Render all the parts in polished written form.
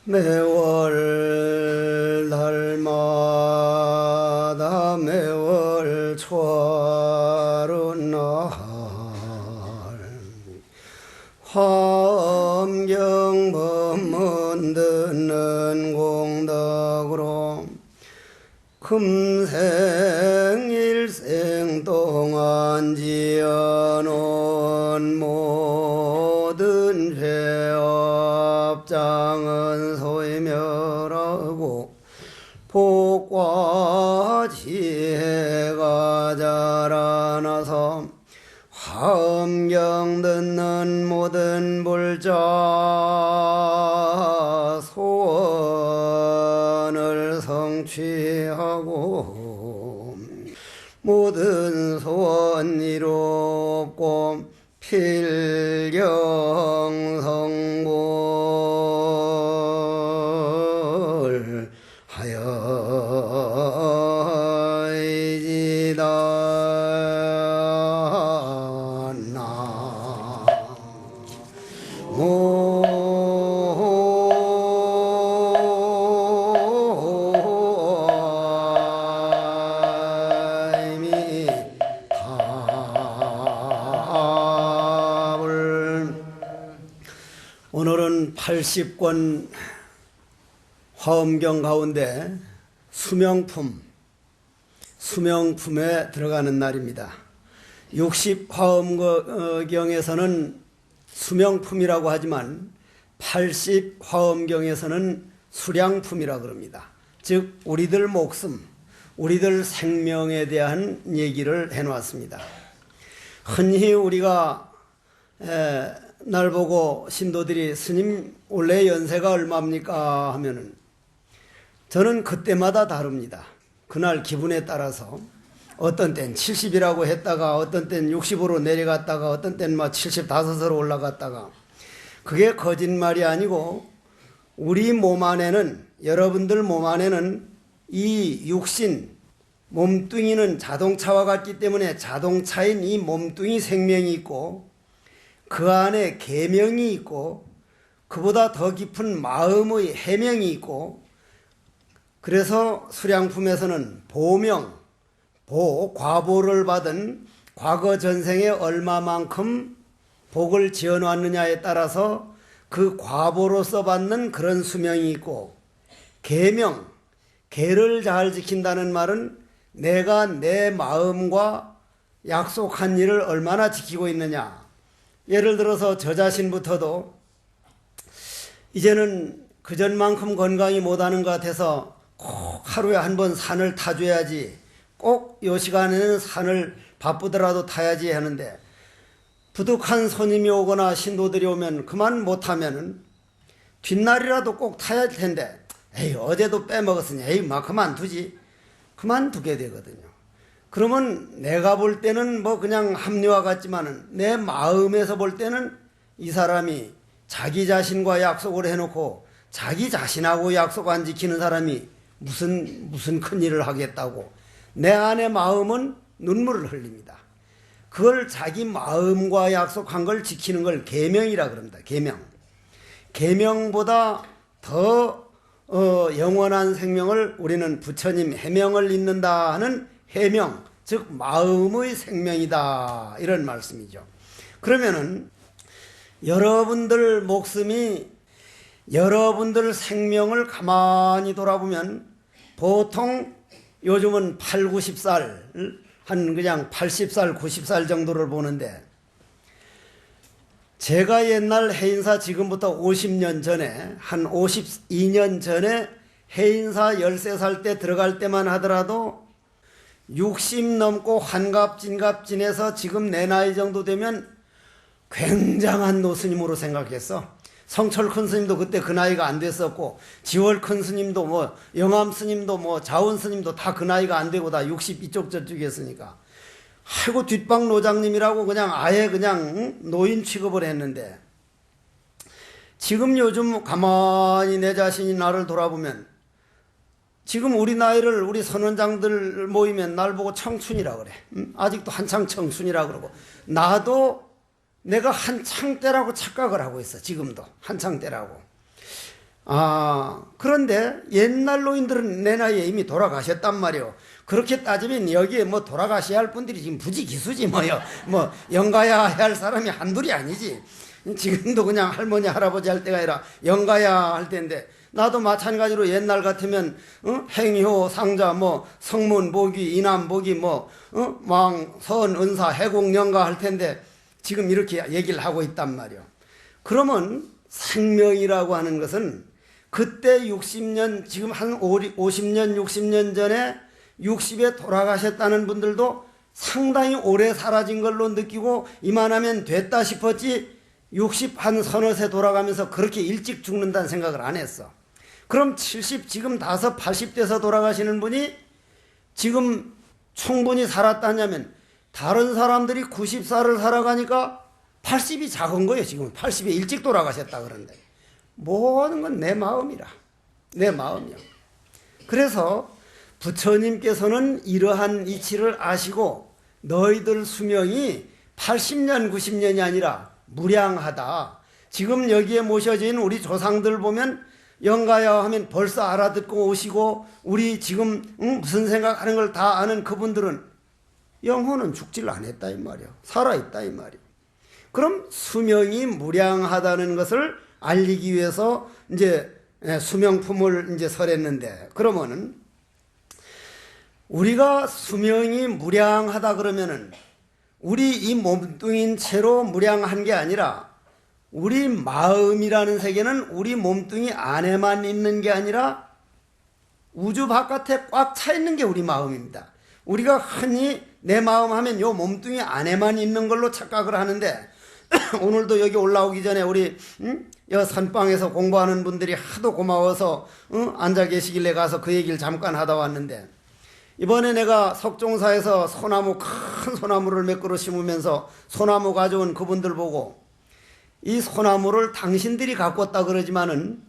매월 날마다 매월 초하루 날 화엄경 법문 듣는 공덕으로 금생 일생 동안 지어놓은 모든 죄업장은 소멸하고 복과 지혜가 자라나서 화엄경 듣는 모든 불자 소원을 성취하고 모든 소원 이롭고 필경성불 하여이지다 오늘은 80권 화엄경 가운데 수명품에 들어가는 날입니다. 60 화엄경에서는 수명품이라고 하지만 80 화엄경에서는 수량품이라고 그럽니다. 즉 우리들 목숨, 우리들 생명에 대한 얘기를 해놓았습니다. 흔히 우리가 날 보고 신도들이 스님 원래 연세가 얼마입니까 하면은 저는 그때마다 다릅니다. 그날 기분에 따라서 어떤 땐 70이라고 했다가 어떤 땐 60으로 내려갔다가 어떤 땐 막 75으로 올라갔다가 그게 거짓말이 아니고 우리 몸 안에는 여러분들 몸 안에는 이 육신 몸뚱이는 자동차와 같기 때문에 자동차인 이 몸뚱이 생명이 있고 그 안에 계명이 있고 그보다 더 깊은 마음의 해명이 있고 그래서 수량품에서는 보명, 과보를 받은 과거 전생에 얼마만큼 복을 지어놨느냐에 따라서 그 과보로서 받는 그런 수명이 있고 계명, 계를 잘 지킨다는 말은 내가 내 마음과 약속한 일을 얼마나 지키고 있느냐. 예를 들어서 저 자신부터도 이제는 그전만큼 건강이 못하는 것 같아서 꼭 하루에 한 번 산을 타줘야지, 꼭 이 시간에는 산을 바쁘더라도 타야지 하는데 부득한 손님이 오거나 신도들이 오면 그만 못하면은 뒷날이라도 꼭 타야 할 텐데 에이 어제도 빼먹었으니 에이 막 그만두지, 그만두게 되거든요. 그러면 내가 볼 때는 뭐 그냥 합리화 같지만은 내 마음에서 볼 때는 이 사람이 자기 자신과 약속을 해놓고 자기 자신하고 약속 안 지키는 사람이 무슨 큰일을 하겠다고 내 안의 마음은 눈물을 흘립니다. 그걸 자기 마음과 약속한 걸 지키는 걸 계명이라 그럽니다. 계명보다 더 영원한 생명을 우리는 부처님 해명을 잇는다 하는 해명, 즉 마음의 생명이다 이런 말씀이죠. 그러면은 여러분들 목숨이 여러분들 생명을 가만히 돌아보면 보통 요즘은 8, 90살 한 그냥 80살, 90살 정도를 보는데 제가 옛날 해인사 지금부터 50년 전에 한 52년 전에 해인사 13살 때 들어갈 때만 하더라도 60 넘고 환갑진갑 지내서 지금 내 나이 정도 되면 굉장한 노스님으로 생각했어. 성철 큰 스님도 그때 그 나이가 안 됐었고 지월 큰 스님도 뭐 영암 스님도 뭐 자원 스님도 다 그 나이가 안 되고 다 60 이쪽 저쪽에 했으니까 아이고 뒷방 노장님이라고 그냥 아예 그냥 노인 취급을 했는데 지금 요즘 가만히 내 자신이 나를 돌아보면 지금 우리 나이를 우리 선원장들 모이면 날 보고 청춘이라 그래. 아직도 한창 청춘이라 그러고 나도 내가 한창 때라고 착각을 하고 있어. 지금도 한창 때라고. 그런데 옛날 노인들은 내 나이에 이미 돌아가셨단 말이요. 그렇게 따지면 여기에 뭐 돌아가셔야 할 분들이 지금 부지기수지 뭐요. 뭐 영가야 할 사람이 한둘이 아니지. 지금도 그냥 할머니 할아버지 할 때가 아니라 영가야 할 텐데, 나도 마찬가지로 옛날 같으면 행효 상자 뭐 성문 보기 이남 보기 뭐 왕 선 은사 해공 영가 할 텐데 지금 이렇게 얘기를 하고 있단 말이요. 그러면 생명이라고 하는 것은 그때 60년, 지금 한 50년, 60년 전에 60에 돌아가셨다는 분들도 상당히 오래 사라진 걸로 느끼고 이만하면 됐다 싶었지, 60 한 서너 세 돌아가면서 그렇게 일찍 죽는다는 생각을 안 했어. 그럼 70, 지금 80대에서 돌아가시는 분이 지금 충분히 살았다냐면, 다른 사람들이 90살을 살아가니까 80이 작은 거예요. 지금 80에 일찍 돌아가셨다 그런데. 모든 건 내 마음이라. 내 마음이요. 그래서 부처님께서는 이러한 이치를 아시고 너희들 수명이 80년, 90년이 아니라 무량하다. 지금 여기에 모셔진 우리 조상들 보면 영가야 하면 벌써 알아듣고 오시고 우리 지금 무슨 생각하는 걸 다 아는 그분들은 영혼은 죽질 않았다 이 말이요. 살아있다 이 말이요. 그럼 수명이 무량하다는 것을 알리기 위해서 이제 수명품을 이제 설했는데, 그러면은 우리가 수명이 무량하다 그러면은 우리 이 몸뚱인 채로 무량한 게 아니라 우리 마음이라는 세계는 우리 몸뚱이 안에만 있는 게 아니라 우주 바깥에 꽉 차 있는 게 우리 마음입니다. 우리가 흔히 내 마음 하면 요 몸뚱이 안에만 있는 걸로 착각을 하는데, 오늘도 여기 올라오기 전에 우리 여 선방에서 공부하는 분들이 하도 고마워서 앉아 계시길래 가서 그 얘기를 잠깐 하다 왔는데, 이번에 내가 석종사에서 소나무, 큰 소나무를 몇 그루 심으면서 소나무 가져온 그분들 보고, 이 소나무를 당신들이 갖고 왔다 그러지만은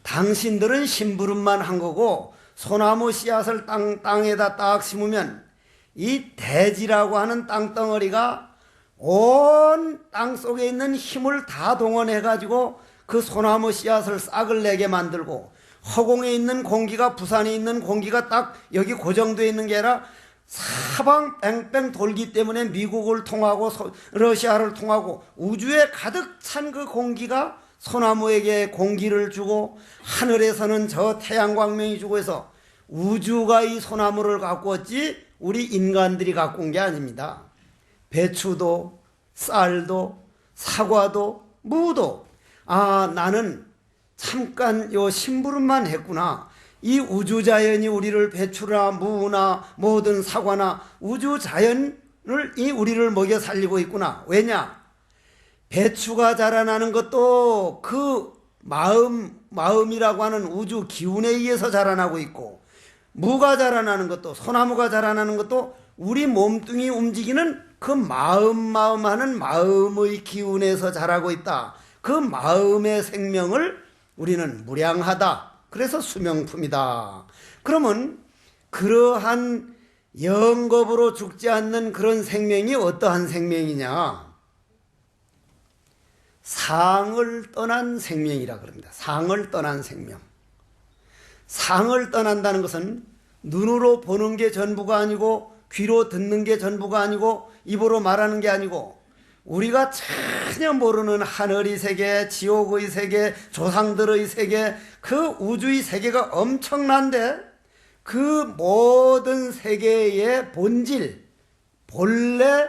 당신들은 심부름만 한 거고, 소나무 씨앗을 땅에다 딱 심으면 이 대지라고 하는 땅덩어리가 온 땅 속에 있는 힘을 다 동원해 가지고 그 소나무 씨앗을 싹을 내게 만들고, 허공에 있는 공기가, 부산에 있는 공기가 딱 여기 고정되어 있는 게 아니라 사방 뺑뺑 돌기 때문에 미국을 통하고 러시아를 통하고 우주에 가득 찬 그 공기가 소나무에게 공기를 주고, 하늘에서는 저 태양광명이 주고 해서 우주가 이 소나무를 갖고 왔지 우리 인간들이 갖고 온 게 아닙니다. 배추도 쌀도 사과도 무도 나는 잠깐 요 심부름만 했구나. 이 우주자연이 우리를 배추나 무나 모든 사과나 우주자연을 이 우리를 먹여 살리고 있구나. 왜냐? 배추가 자라나는 것도 그 마음이라고 하는 우주 기운에 의해서 자라나고 있고, 무가 자라나는 것도, 소나무가 자라나는 것도 우리 몸뚱이 움직이는 그 마음 하는 마음의 기운에서 자라고 있다. 그 마음의 생명을 우리는 무량하다. 그래서 수명품이다. 그러면 그러한 영겁으로 죽지 않는 그런 생명이 어떠한 생명이냐? 상을 떠난 생명이라 그럽니다. 상을 떠난 생명. 상을 떠난다는 것은 눈으로 보는 게 전부가 아니고, 귀로 듣는 게 전부가 아니고, 입으로 말하는 게 아니고, 우리가 전혀 모르는 하늘의 세계, 지옥의 세계, 조상들의 세계, 그 우주의 세계가 엄청난데, 그 모든 세계의 본질, 본래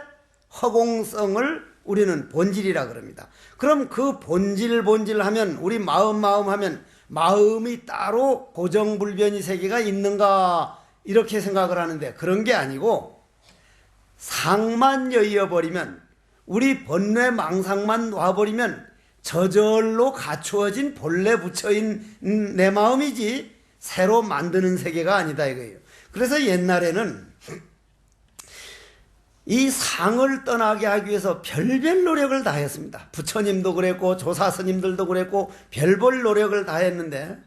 허공성을 우리는 본질이라 그럽니다. 그럼 그 본질 하면, 우리 마음 하면 마음이 따로 고정불변의 세계가 있는가, 이렇게 생각을 하는데 그런 게 아니고, 상만 여의어버리면, 우리 번뇌 망상만 놔버리면 저절로 갖추어진 본래 부처인 내 마음이지 새로 만드는 세계가 아니다 이거예요. 그래서 옛날에는 이 상을 떠나게 하기 위해서 별별 노력을 다 했습니다. 부처님도 그랬고 조사스님들도 그랬고 별별 노력을 다 했는데,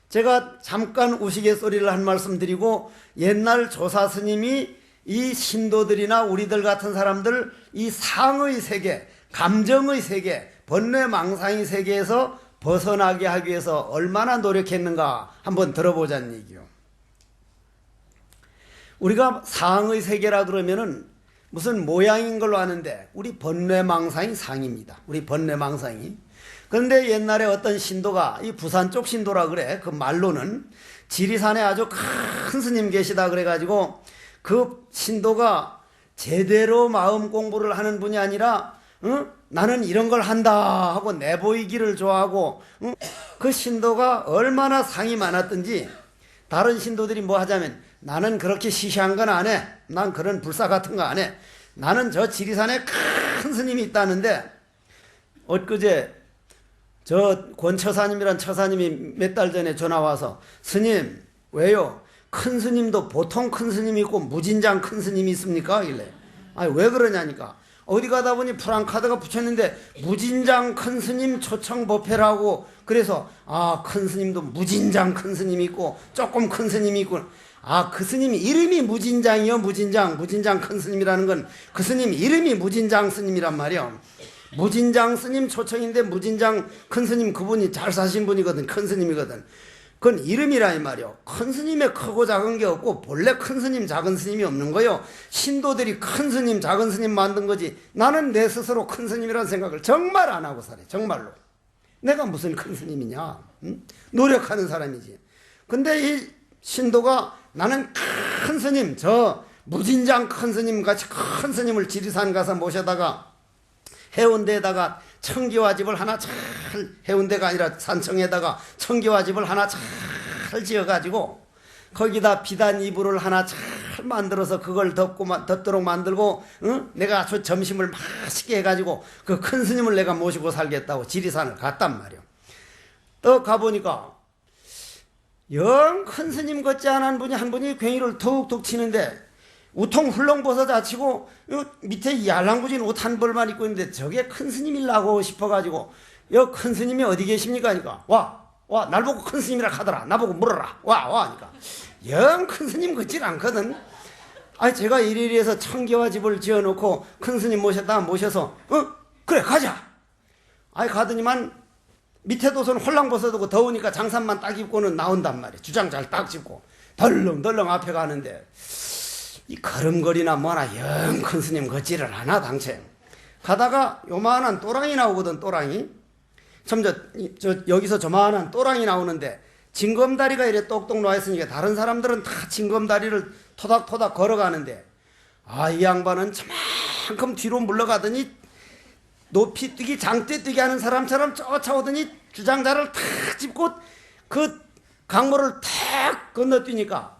제가 잠깐 우스갯소리를 한 말씀 드리고, 옛날 조사스님이 이 신도들이나 우리들 같은 사람들 이 상의 세계, 감정의 세계, 번뇌 망상의 세계에서 벗어나게 하기 위해서 얼마나 노력했는가 한번 들어보자는 얘기요. 우리가 상의 세계라 그러면은 무슨 모양인 걸로 아는데 우리 번뇌망상이 상입니다. 우리 번뇌망상이. 그런데 옛날에 어떤 신도가 이 부산 쪽 신도라 그래. 그 말로는 지리산에 아주 큰 스님 계시다 그래가지고 그 신도가 제대로 마음 공부를 하는 분이 아니라 나는 이런 걸 한다 하고 내보이기를 좋아하고 그 신도가 얼마나 상이 많았던지 다른 신도들이 뭐 하자면 나는 그렇게 시시한 건 안 해. 난 그런 불사 같은 거 안 해. 나는 저 지리산에 큰 스님이 있다는데 엊그제 저 권처사님이란 처사님이 몇 달 전에 전화 와서 스님 왜요? 큰 스님도 보통 큰 스님이 있고 무진장 큰 스님이 있습니까? 이래. 아니 왜 그러냐니까 어디 가다 보니 프랑카드가 붙였는데 무진장 큰 스님 초청법회라고 그래서 아 큰 스님도 무진장 큰 스님이 있고 조금 큰 스님이 있고 아 그 스님이 이름이 무진장이요. 무진장 큰 스님이라는 건 그 스님 이름이 무진장 스님이란 말이요. 무진장 스님 초청인데 무진장 큰 스님 그분이 잘 사신 분이거든. 큰 스님이거든. 그건 이름이라 이 말이요. 큰 스님에 크고 작은 게 없고 본래 큰 스님 작은 스님이 없는 거요. 신도들이 큰 스님 작은 스님 만든 거지 나는 내 스스로 큰 스님이라는 생각을 정말 안 하고 살아요. 정말로. 내가 무슨 큰 스님이냐. 응? 노력하는 사람이지. 근데 이 신도가 나는 큰 스님 저 무진장 큰 스님 같이 큰 스님을 지리산 가서 모셔다가 해운대에다가 청기와 집을 하나 잘 해운대가 아니라 산청에다가 청기와 집을 하나 잘 지어가지고 거기다 비단 이불을 하나 잘 만들어서 그걸 덮도록 만들고 내가 아주 점심을 맛있게 해가지고 그 큰 스님을 내가 모시고 살겠다고 지리산을 갔단 말이야. 또 가보니까 영 큰 스님 같지 않은 분이 한 분이 괭이를 툭툭 치는데 우통 훌렁벗어 자치고 밑에 yar랑구진 옷 한 벌만 입고 있는데 저게 큰 스님이라고 싶어가지고 여 큰 스님이 어디 계십니까? 하니까 와 날 보고 큰 스님이라 하더라. 나보고 물어라. 와 하니까 영 큰 스님 같질 않거든. 아니 제가 이리해서 청계와 집을 지어놓고 큰 스님 모셔서 그래 가자. 아니 가더니만 밑에도 손 홀랑 벗어두고 더우니까 장산만 딱 입고는 나온단 말이야. 주장 잘 딱 짚고 덜렁덜렁 앞에 가는데 이 걸음걸이나 뭐나 영 큰 스님 걷지를 않아 당체. 가다가 요만한 또랑이 나오거든. 또랑이 참 여기서 저만한 또랑이 나오는데 징검다리가 이래 똑똑 놓아있으니까 다른 사람들은 다 징검다리를 토닥토닥 걸어가는데 아 이 양반은 저만큼 뒤로 물러가더니 높이 뛰기 장대 뛰기 하는 사람처럼 쫓아오더니 주장자를 탁 짚고 그 강물을 탁 건너뛰니까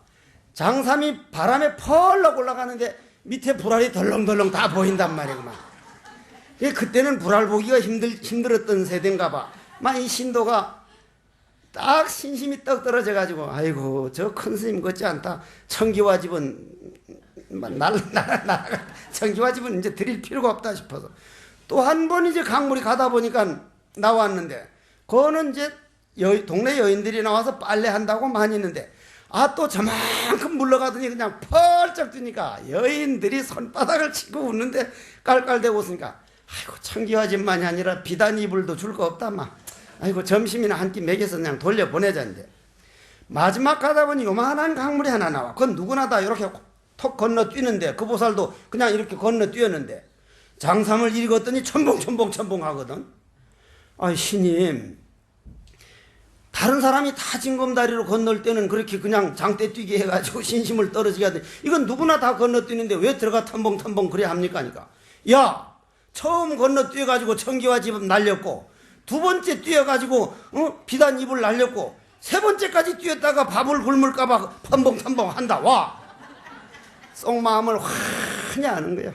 장삼이 바람에 펄럭 올라가는데 밑에 불알이 덜렁덜렁 다 보인단 말이구만. 그때는 불알 보기가 힘들었던 세대인가 봐. 막 이 신도가 딱 신심이 떡 떨어져 가지고 아이고 저 큰 스님 같지 않다. 청기와 집은 청기와 집은 이제 드릴 필요가 없다 싶어서 또 한 번 이제 강물이 가다 보니까 나왔는데 그거는 이제 동네 여인들이 나와서 빨래한다고 많이 있는데 아 또 저만큼 물러가더니 그냥 펄쩍 뛰니까 여인들이 손바닥을 치고 웃는데 깔깔대고 웃으니까 아이고 청기와 집만이 아니라 비단 이불도 줄 거 없다 막 아이고 점심이나 한 끼 먹여서 그냥 돌려보내자는데 마지막 가다 보니 요만한 강물이 하나 나와. 그건 누구나 다 이렇게 톡 건너뛰는데 그 보살도 그냥 이렇게 건너뛰었는데 장삼을 읽었더니 첨벙 하거든. 아이 스님 다른 사람이 다 징검다리로 건널 때는 그렇게 그냥 장대 뛰게 해가지고 신심을 떨어지게 하더니 이건 누구나 다 건너뛰는데 왜 들어가 텀벙 그래 합니까? 하니까 야 처음 건너뛰어가지고 청기와 집은 날렸고 두 번째 뛰어가지고 비단 이불 날렸고 세 번째까지 뛰었다가 밥을 굶을까봐 텀벙 한다. 와 속마음을 환히 아는 거야.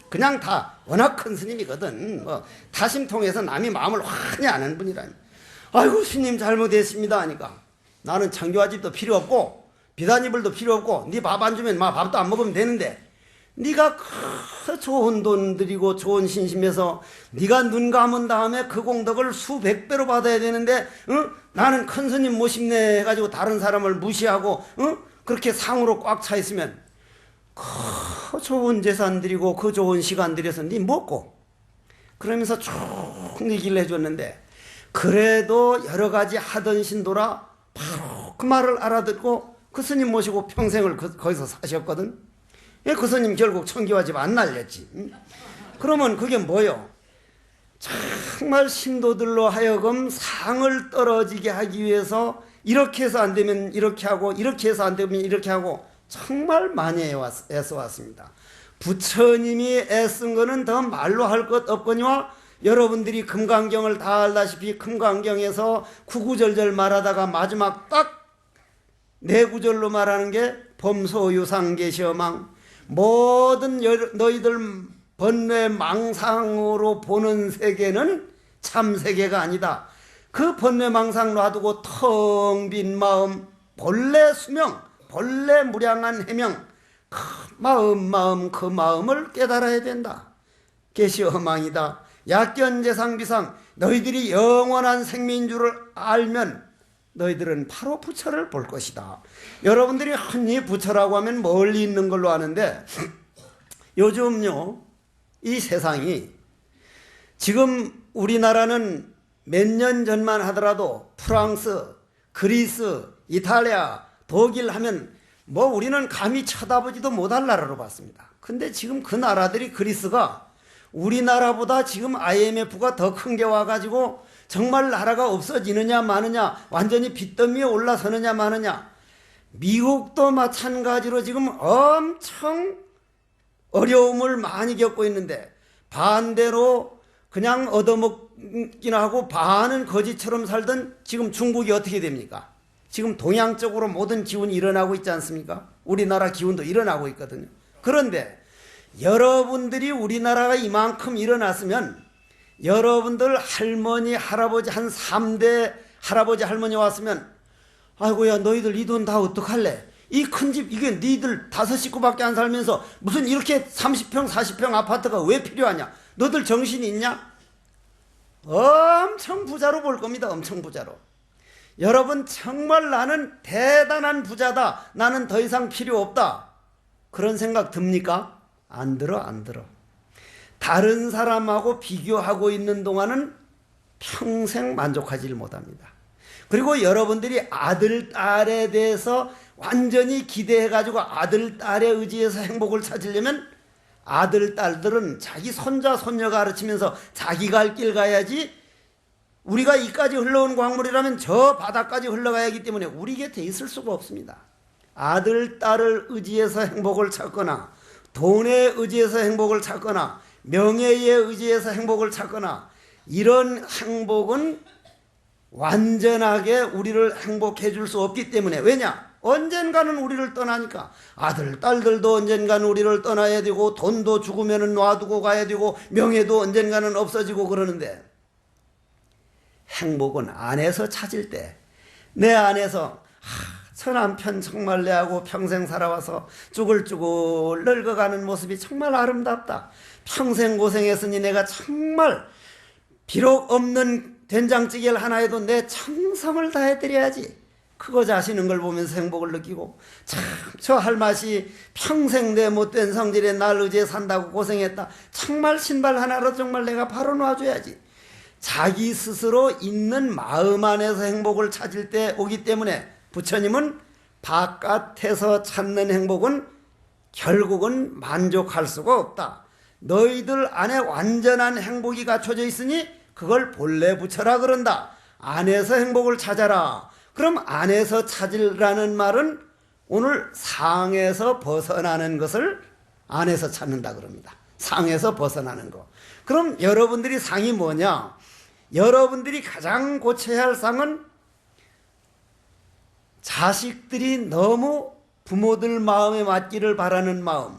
그냥 다 워낙 큰 스님이거든. 뭐 타심 통해서 남이 마음을 환히 아는 분이라니. 아이고 스님 잘못했습니다 하니까 나는 청기와 집도 필요 없고 비단 이불도 필요 없고 네 밥 안 주면 밥도 안 먹으면 되는데 네가 그 좋은 돈 들이고 좋은 신심해서 네가 눈 감은 다음에 그 공덕을 수백 배로 받아야 되는데 나는 큰 스님 모십네 해가지고 다른 사람을 무시하고 그렇게 상으로 꽉 차 있으면 그 좋은 재산 들이고 그 좋은 시간 들여서 네 먹고 그러면서 쭉 얘기를 해줬는데 그래도 여러 가지 하던 신도라 바로 그 말을 알아듣고 그 스님 모시고 평생을 거기서 사셨거든. 그 스님 결국 청기와 집 안 날렸지. 그러면 그게 뭐요? 정말 신도들로 하여금 상을 떨어지게 하기 위해서 이렇게 해서 안 되면 이렇게 하고 이렇게 해서 안 되면 이렇게 하고 정말 많이 애써 왔습니다. 부처님이 애쓴 거는 더 말로 할 것 없거니와 여러분들이 금강경을 다 알다시피 금강경에서 구구절절 말하다가 마지막 딱 네 구절로 말하는 게 범소유상계시어망, 모든 너희들 번뇌 망상으로 보는 세계는 참 세계가 아니다. 그 번뇌 망상 놔두고 텅 빈 마음, 본래 수명, 본래 무량한 해명, 그 마음 그 마음을 깨달아야 된다. 계시어망이다. 약견재상비상, 너희들이 영원한 생명인 줄을 알면 너희들은 바로 부처를 볼 것이다. 여러분들이 흔히 부처라고 하면 멀리 있는 걸로 아는데 요즘요 이 세상이 지금 우리나라는 몇 년 전만 하더라도 프랑스, 그리스, 이탈리아, 독일 하면 뭐 우리는 감히 쳐다보지도 못할 나라로 봤습니다. 근데 지금 그 나라들이 그리스가 우리나라보다 지금 IMF가 더 큰 게 와가지고 정말 나라가 없어지느냐 마느냐, 완전히 빚더미에 올라서느냐 마느냐. 미국도 마찬가지로 지금 엄청 어려움을 많이 겪고 있는데 반대로 그냥 얻어먹기나 하고 반은 거지처럼 살던 지금 중국이 어떻게 됩니까? 지금 동양 쪽으로 모든 기운이 일어나고 있지 않습니까? 우리나라 기운도 일어나고 있거든요. 그런데 여러분들이 우리나라가 이만큼 일어났으면 여러분들 할머니 할아버지 한 3대 할아버지 할머니 왔으면 아이고야 너희들 이 돈 다 어떡할래? 이 큰 집 이게 너희들 5식구밖에 안 살면서 무슨 이렇게 30평 40평 아파트가 왜 필요하냐? 너들 정신이 있냐? 엄청 부자로 볼 겁니다. 엄청 부자로. 여러분 정말 나는 대단한 부자다. 나는 더 이상 필요 없다. 그런 생각 듭니까? 안 들어. 다른 사람하고 비교하고 있는 동안은 평생 만족하지 못합니다. 그리고 여러분들이 아들, 딸에 대해서 완전히 기대해가지고 아들, 딸에 의지해서 행복을 찾으려면 아들, 딸들은 자기 손자, 손녀 가르치면서 자기 갈 길 가야지. 우리가 이까지 흘러온 광물이라면 저 바다까지 흘러가야 하기 때문에 우리 곁에 있을 수가 없습니다. 아들, 딸을 의지해서 행복을 찾거나 돈에 의지해서 행복을 찾거나 명예에 의지해서 행복을 찾거나 이런 행복은 완전하게 우리를 행복해 줄 수 없기 때문에 왜냐? 언젠가는 우리를 떠나니까 아들, 딸들도 언젠가는 우리를 떠나야 되고 돈도 죽으면 놔두고 가야 되고 명예도 언젠가는 없어지고 그러는데 행복은 안에서 찾을 때 내 안에서 저 남편 정말 내하고 평생 살아와서 쭈글쭈글 늙어가는 모습이 정말 아름답다. 평생 고생했으니 내가 정말 비록 없는 된장찌개를 하나 해도 내 정성을 다해드려야지. 그거 자시는 걸 보면서 행복을 느끼고 참 저 할맛이 평생 내 못된 성질에 날 의지해 산다고 고생했다. 정말 신발 하나로 정말 내가 바로 놔줘야지. 자기 스스로 있는 마음 안에서 행복을 찾을 때 오기 때문에 부처님은 바깥에서 찾는 행복은 결국은 만족할 수가 없다. 너희들 안에 완전한 행복이 갖춰져 있으니 그걸 본래 부처라 그런다. 안에서 행복을 찾아라. 그럼 안에서 찾으라는 말은 오늘 상에서 벗어나는 것을 안에서 찾는다 그럽니다. 상에서 벗어나는 거. 그럼 여러분들이 상이 뭐냐? 여러분들이 가장 고쳐야 할 상은 자식들이 너무 부모들 마음에 맞기를 바라는 마음,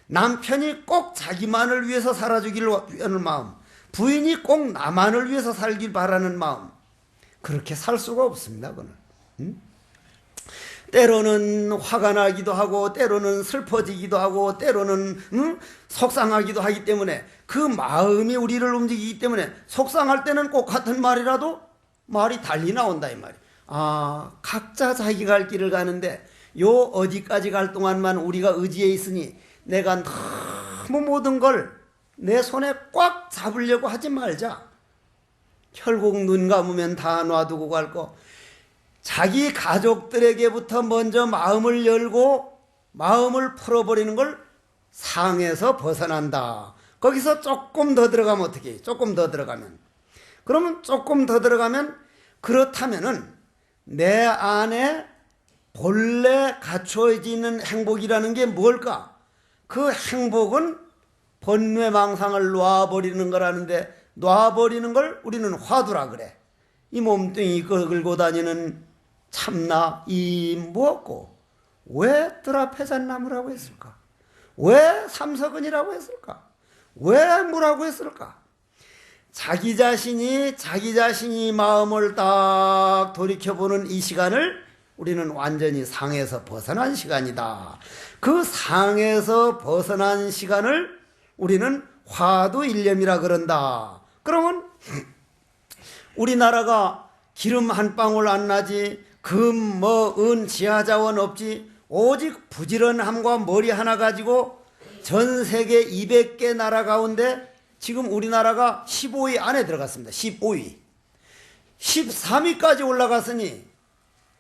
남편이 꼭 자기만을 위해서 살아주기를 위하는 마음, 부인이 꼭 나만을 위해서 살길 바라는 마음. 그렇게 살 수가 없습니다. 그는. 때로는 화가 나기도 하고 때로는 슬퍼지기도 하고 때로는 속상하기도 하기 때문에 그 마음이 우리를 움직이기 때문에 속상할 때는 꼭 같은 말이라도 말이 달리 나온다 이 말이에요. 아, 각자 자기 갈 길을 가는데 요 어디까지 갈 동안만 우리가 의지해 있으니 내가 너무 모든 걸 내 손에 꽉 잡으려고 하지 말자. 결국 눈 감으면 다 놔두고 갈 거. 자기 가족들에게부터 먼저 마음을 열고 마음을 풀어버리는 걸 상에서 벗어난다. 거기서 조금 더 들어가면 어떻게 해요? 조금 더 들어가면. 그러면 조금 더 들어가면 그렇다면은 내 안에 본래 갖춰지는 행복이라는 게 뭘까? 그 행복은 번뇌망상을 놔버리는 거라는데 놔버리는 걸 우리는 화두라 그래. 이 몸뚱이 끌고 다니는 참나 이 무엇고 왜 드라페잔나무라고 했을까? 왜 삼석은이라고 했을까? 왜 무라고 했을까? 자기 자신이 마음을 딱 돌이켜보는 이 시간을 우리는 완전히 상에서 벗어난 시간이다. 그 상에서 벗어난 시간을 우리는 화두일념이라 그런다. 그러면 우리나라가 기름 한 방울 안 나지, 금, 은, 지하자원 없지, 오직 부지런함과 머리 하나 가지고 전 세계 200개 나라 가운데 지금 우리나라가 15위 안에 들어갔습니다. 15위. 13위까지 올라갔으니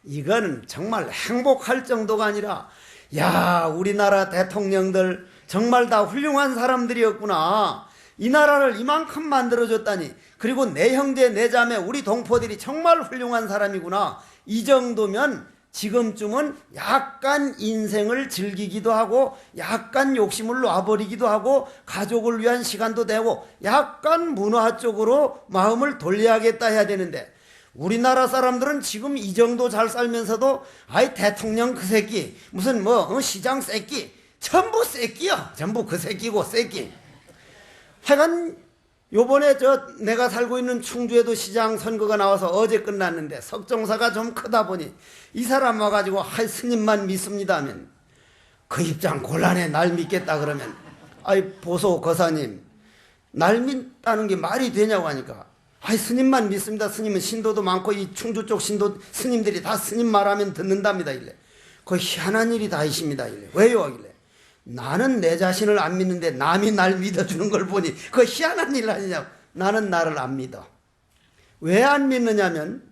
이건 정말 행복할 정도가 아니라 야, 우리나라 대통령들 정말 다 훌륭한 사람들이었구나. 이 나라를 이만큼 만들어줬다니. 그리고 내 형제 내 자매 우리 동포들이 정말 훌륭한 사람이구나. 이 정도면 지금쯤은 약간 인생을 즐기기도 하고 약간 욕심을 놔버리기도 하고 가족을 위한 시간도 되고 약간 문화 쪽으로 마음을 돌려야겠다 해야 되는데 우리나라 사람들은 지금 이 정도 잘 살면서도 아이 대통령 그 새끼 무슨 시장 새끼 전부 새끼야. 전부 그 새끼고 새끼. 하여간 요번에 내가 살고 있는 충주에도 시장 선거가 나와서 어제 끝났는데 석정사가 좀 크다 보니 이 사람 와가지고 하이 스님만 믿습니다 하면 그 입장 곤란해. 날 믿겠다 그러면 아이 보소 거사님 날 믿다는 게 말이 되냐고 하니까 아이 스님만 믿습니다. 스님은 신도도 많고 이 충주 쪽 신도 스님들이 다 스님 말하면 듣는답니다. 이래. 그 희한한 일이 다 있습니다. 이래. 왜요? 이래. 나는 내 자신을 안 믿는데 남이 날 믿어주는 걸 보니 그 희한한 일 아니냐고. 나는 나를 안 믿어. 왜 안 믿느냐면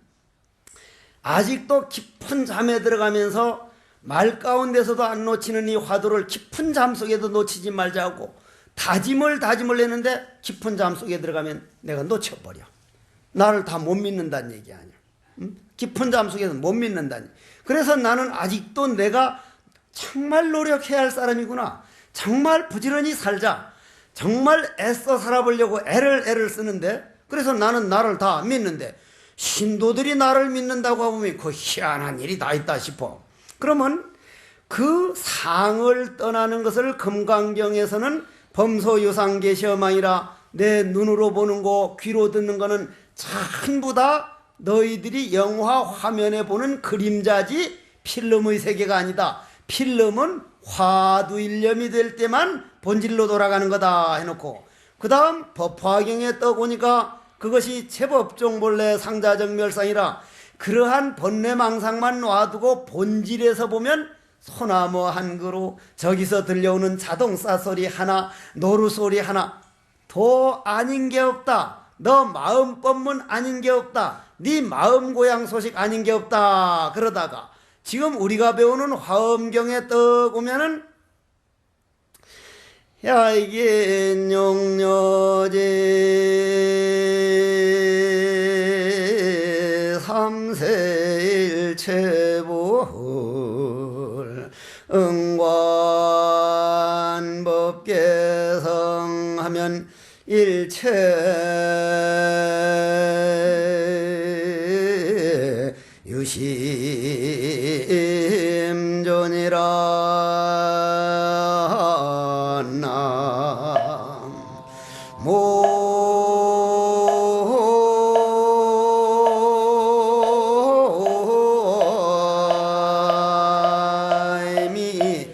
아직도 깊은 잠에 들어가면서 말 가운데서도 안 놓치는 이 화두를 깊은 잠 속에도 놓치지 말자고 다짐을 했는데 깊은 잠 속에 들어가면 내가 놓쳐버려. 나를 다 못 믿는다는 얘기 아니야. 응? 깊은 잠 속에서 못 믿는다니. 그래서 나는 아직도 내가 정말 노력해야 할 사람이구나. 정말 부지런히 살자. 정말 애써 살아보려고 애를 쓰는데 그래서 나는 나를 다 안 믿는데 신도들이 나를 믿는다고 하면 그 희한한 일이 다 있다 싶어. 그러면 그 상을 떠나는 것을 금강경에서는 범소유상계시어망이라 내 눈으로 보는 거 귀로 듣는 거는 전부 다 너희들이 영화 화면에 보는 그림자지 필름의 세계가 아니다. 필름은 화두일념이 될 때만 본질로 돌아가는 거다 해놓고 그 다음 법화경에 떠보니까 그것이 제법종본래 상자정멸상이라 그러한 번뇌망상만 놔두고 본질에서 보면 소나무 한 그루 저기서 들려오는 자동차 소리 하나 노루 소리 하나 더 아닌 게 없다. 너 마음법문 아닌 게 없다. 네 마음 고향 소식 아닌 게 없다. 그러다가 지금 우리가 배우는 화엄경에 떡 오면은 야이긴 용녀제 삼세일체불 응관법계성하면 일체 유심존이라 나모이미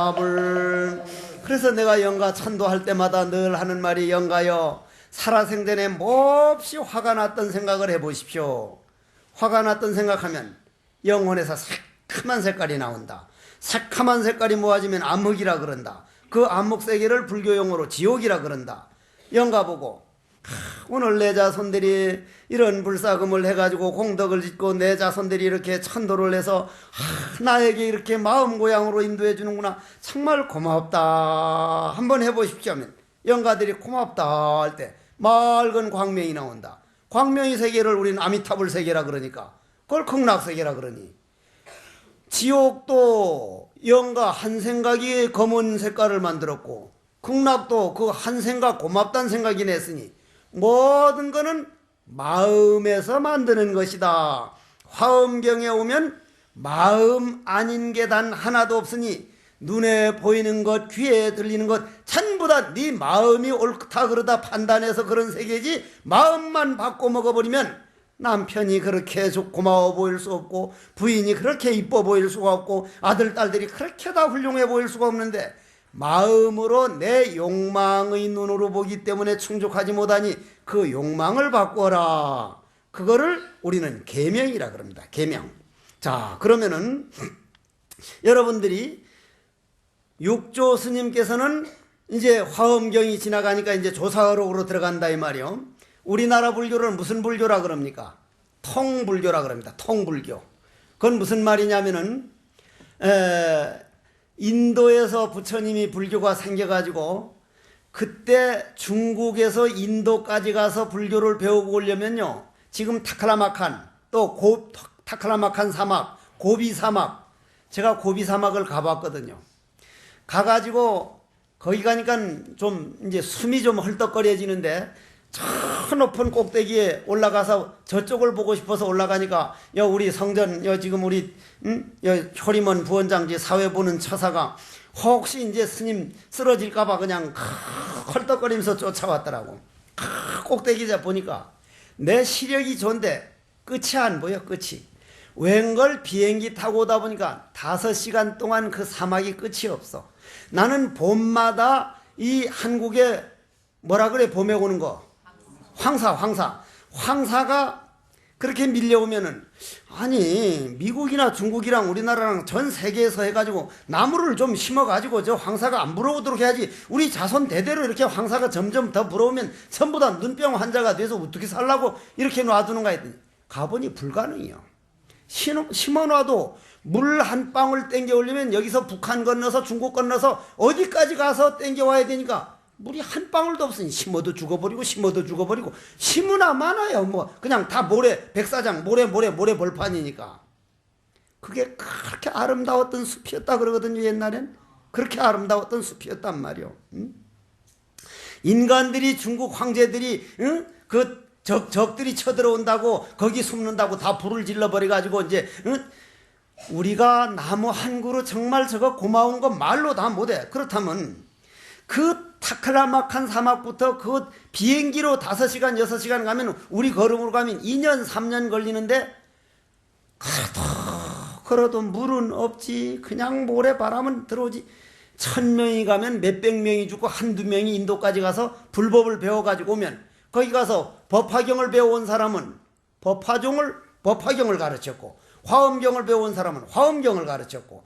답을. 그래서 내가 영가 찬도할 때마다 늘 하는 말이 영가요 살아생전에 몹시 화가 났던 생각을 해보십시오. 화가 났던 생각하면 영혼에서 새카만 색깔이 나온다. 새카만 색깔이 모아지면 암흑이라 그런다. 그 암흑세계를 불교용어로 지옥이라 그런다. 영가 보고 오늘 내 자손들이 이런 불사금을 해가지고 공덕을 짓고 내 자손들이 이렇게 천도를 해서 나에게 이렇게 마음 고향으로 인도해 주는구나. 정말 고맙다. 한번 해보십시오 하면 영가들이 고맙다 할 때 맑은 광명이 나온다. 광명의 세계를 우리는 아미타불 세계라 그러니까 그걸 극락세계라 그러니, 지옥도 영가 한 생각이 검은 색깔을 만들었고 극락도 그 한 생각 고맙다는 생각이 냈으니 모든 거는 마음에서 만드는 것이다. 화엄경에 오면 마음 아닌 게 단 하나도 없으니 눈에 보이는 것, 귀에 들리는 것 전부 다 네 마음이 옳다 그러다 판단해서 그런 세계지, 마음만 바꿔 먹어버리면 남편이 그렇게 고마워 보일 수 없고 부인이 그렇게 이뻐 보일 수가 없고 아들, 딸들이 그렇게 다 훌륭해 보일 수가 없는데 마음으로 내 욕망의 눈으로 보기 때문에 충족하지 못하니 그 욕망을 바꿔라. 그거를 우리는 계명이라 그럽니다. 계명. 자, 그러면은 여러분들이 육조 스님께서는 이제 화엄경이 지나가니까 이제 조사어록으로 들어간다 이 말이요. 우리나라 불교를 무슨 불교라 그럽니까? 통불교라 그럽니다. 통불교. 그건 무슨 말이냐면은 인도에서 부처님이 불교가 생겨가지고 그때 중국에서 인도까지 가서 불교를 배우고 오려면요, 지금 타클라마칸, 또 타클라마칸 사막, 고비 사막, 제가 고비 사막을 가봤거든요. 가가지고 거기 가니까 좀 이제 숨이 좀 헐떡거려지는데 저 높은 꼭대기에 올라가서 저쪽을 보고 싶어서 올라가니까 우리 성전 지금 우리 효림원 부원장지 사회 보는 처사가 혹시 이제 스님 쓰러질까봐 그냥 헐떡거리면서 쫓아왔더라고. 꼭대기에 보니까 내 시력이 좋은데 끝이 안 보여. 끝이. 웬걸 비행기 타고 오다 보니까 5시간 동안 그 사막이 끝이 없어. 나는 봄마다 이 한국에 뭐라 그래, 봄에 오는 거 황사가 그렇게 밀려오면은, 아니 미국이나 중국이랑 우리나라랑 전 세계에서 해가지고 나무를 좀 심어가지고 저 황사가 안 불어오도록 해야지. 우리 자손 대대로 이렇게 황사가 점점 더 불어오면 전부 다 눈병 환자가 돼서 어떻게 살라고 이렇게 놔두는가 했더니 가보니 불가능이요. 심어놔도 물 한 방울 땡겨 올리면 여기서 북한 건너서 중국 건너서 어디까지 가서 땡겨 와야 되니까 물이 한 방울도 없으니 심어도 죽어버리고 심으나 마나요. 뭐 그냥 다 모래, 백사장 모래 벌판이니까. 그게 그렇게 아름다웠던 숲이었다 그러거든요. 옛날엔 그렇게 아름다웠던 숲이었단 말이요. 인간들이, 중국 황제들이 그 적들이 쳐들어온다고 거기 숨는다고 다 불을 질러버려가지고 이제 우리가 나무 한 그루 정말 저거 고마운 거 말로 다 못해. 그렇다면 그 타클라마칸 사막부터 그 비행기로 5시간 6시간 가면, 우리 걸음으로 가면 2년 3년 걸리는데 걸어도 물은 없지. 그냥 모래바람은 들어오지. 1000명이 가면 몇백 명이 죽고 한두 명이 인도까지 가서 불법을 배워가지고 오면, 거기 가서 법화경을 배워온 사람은 법화경을 가르쳤고, 화엄경을 배워온 사람은 화엄경을 가르쳤고,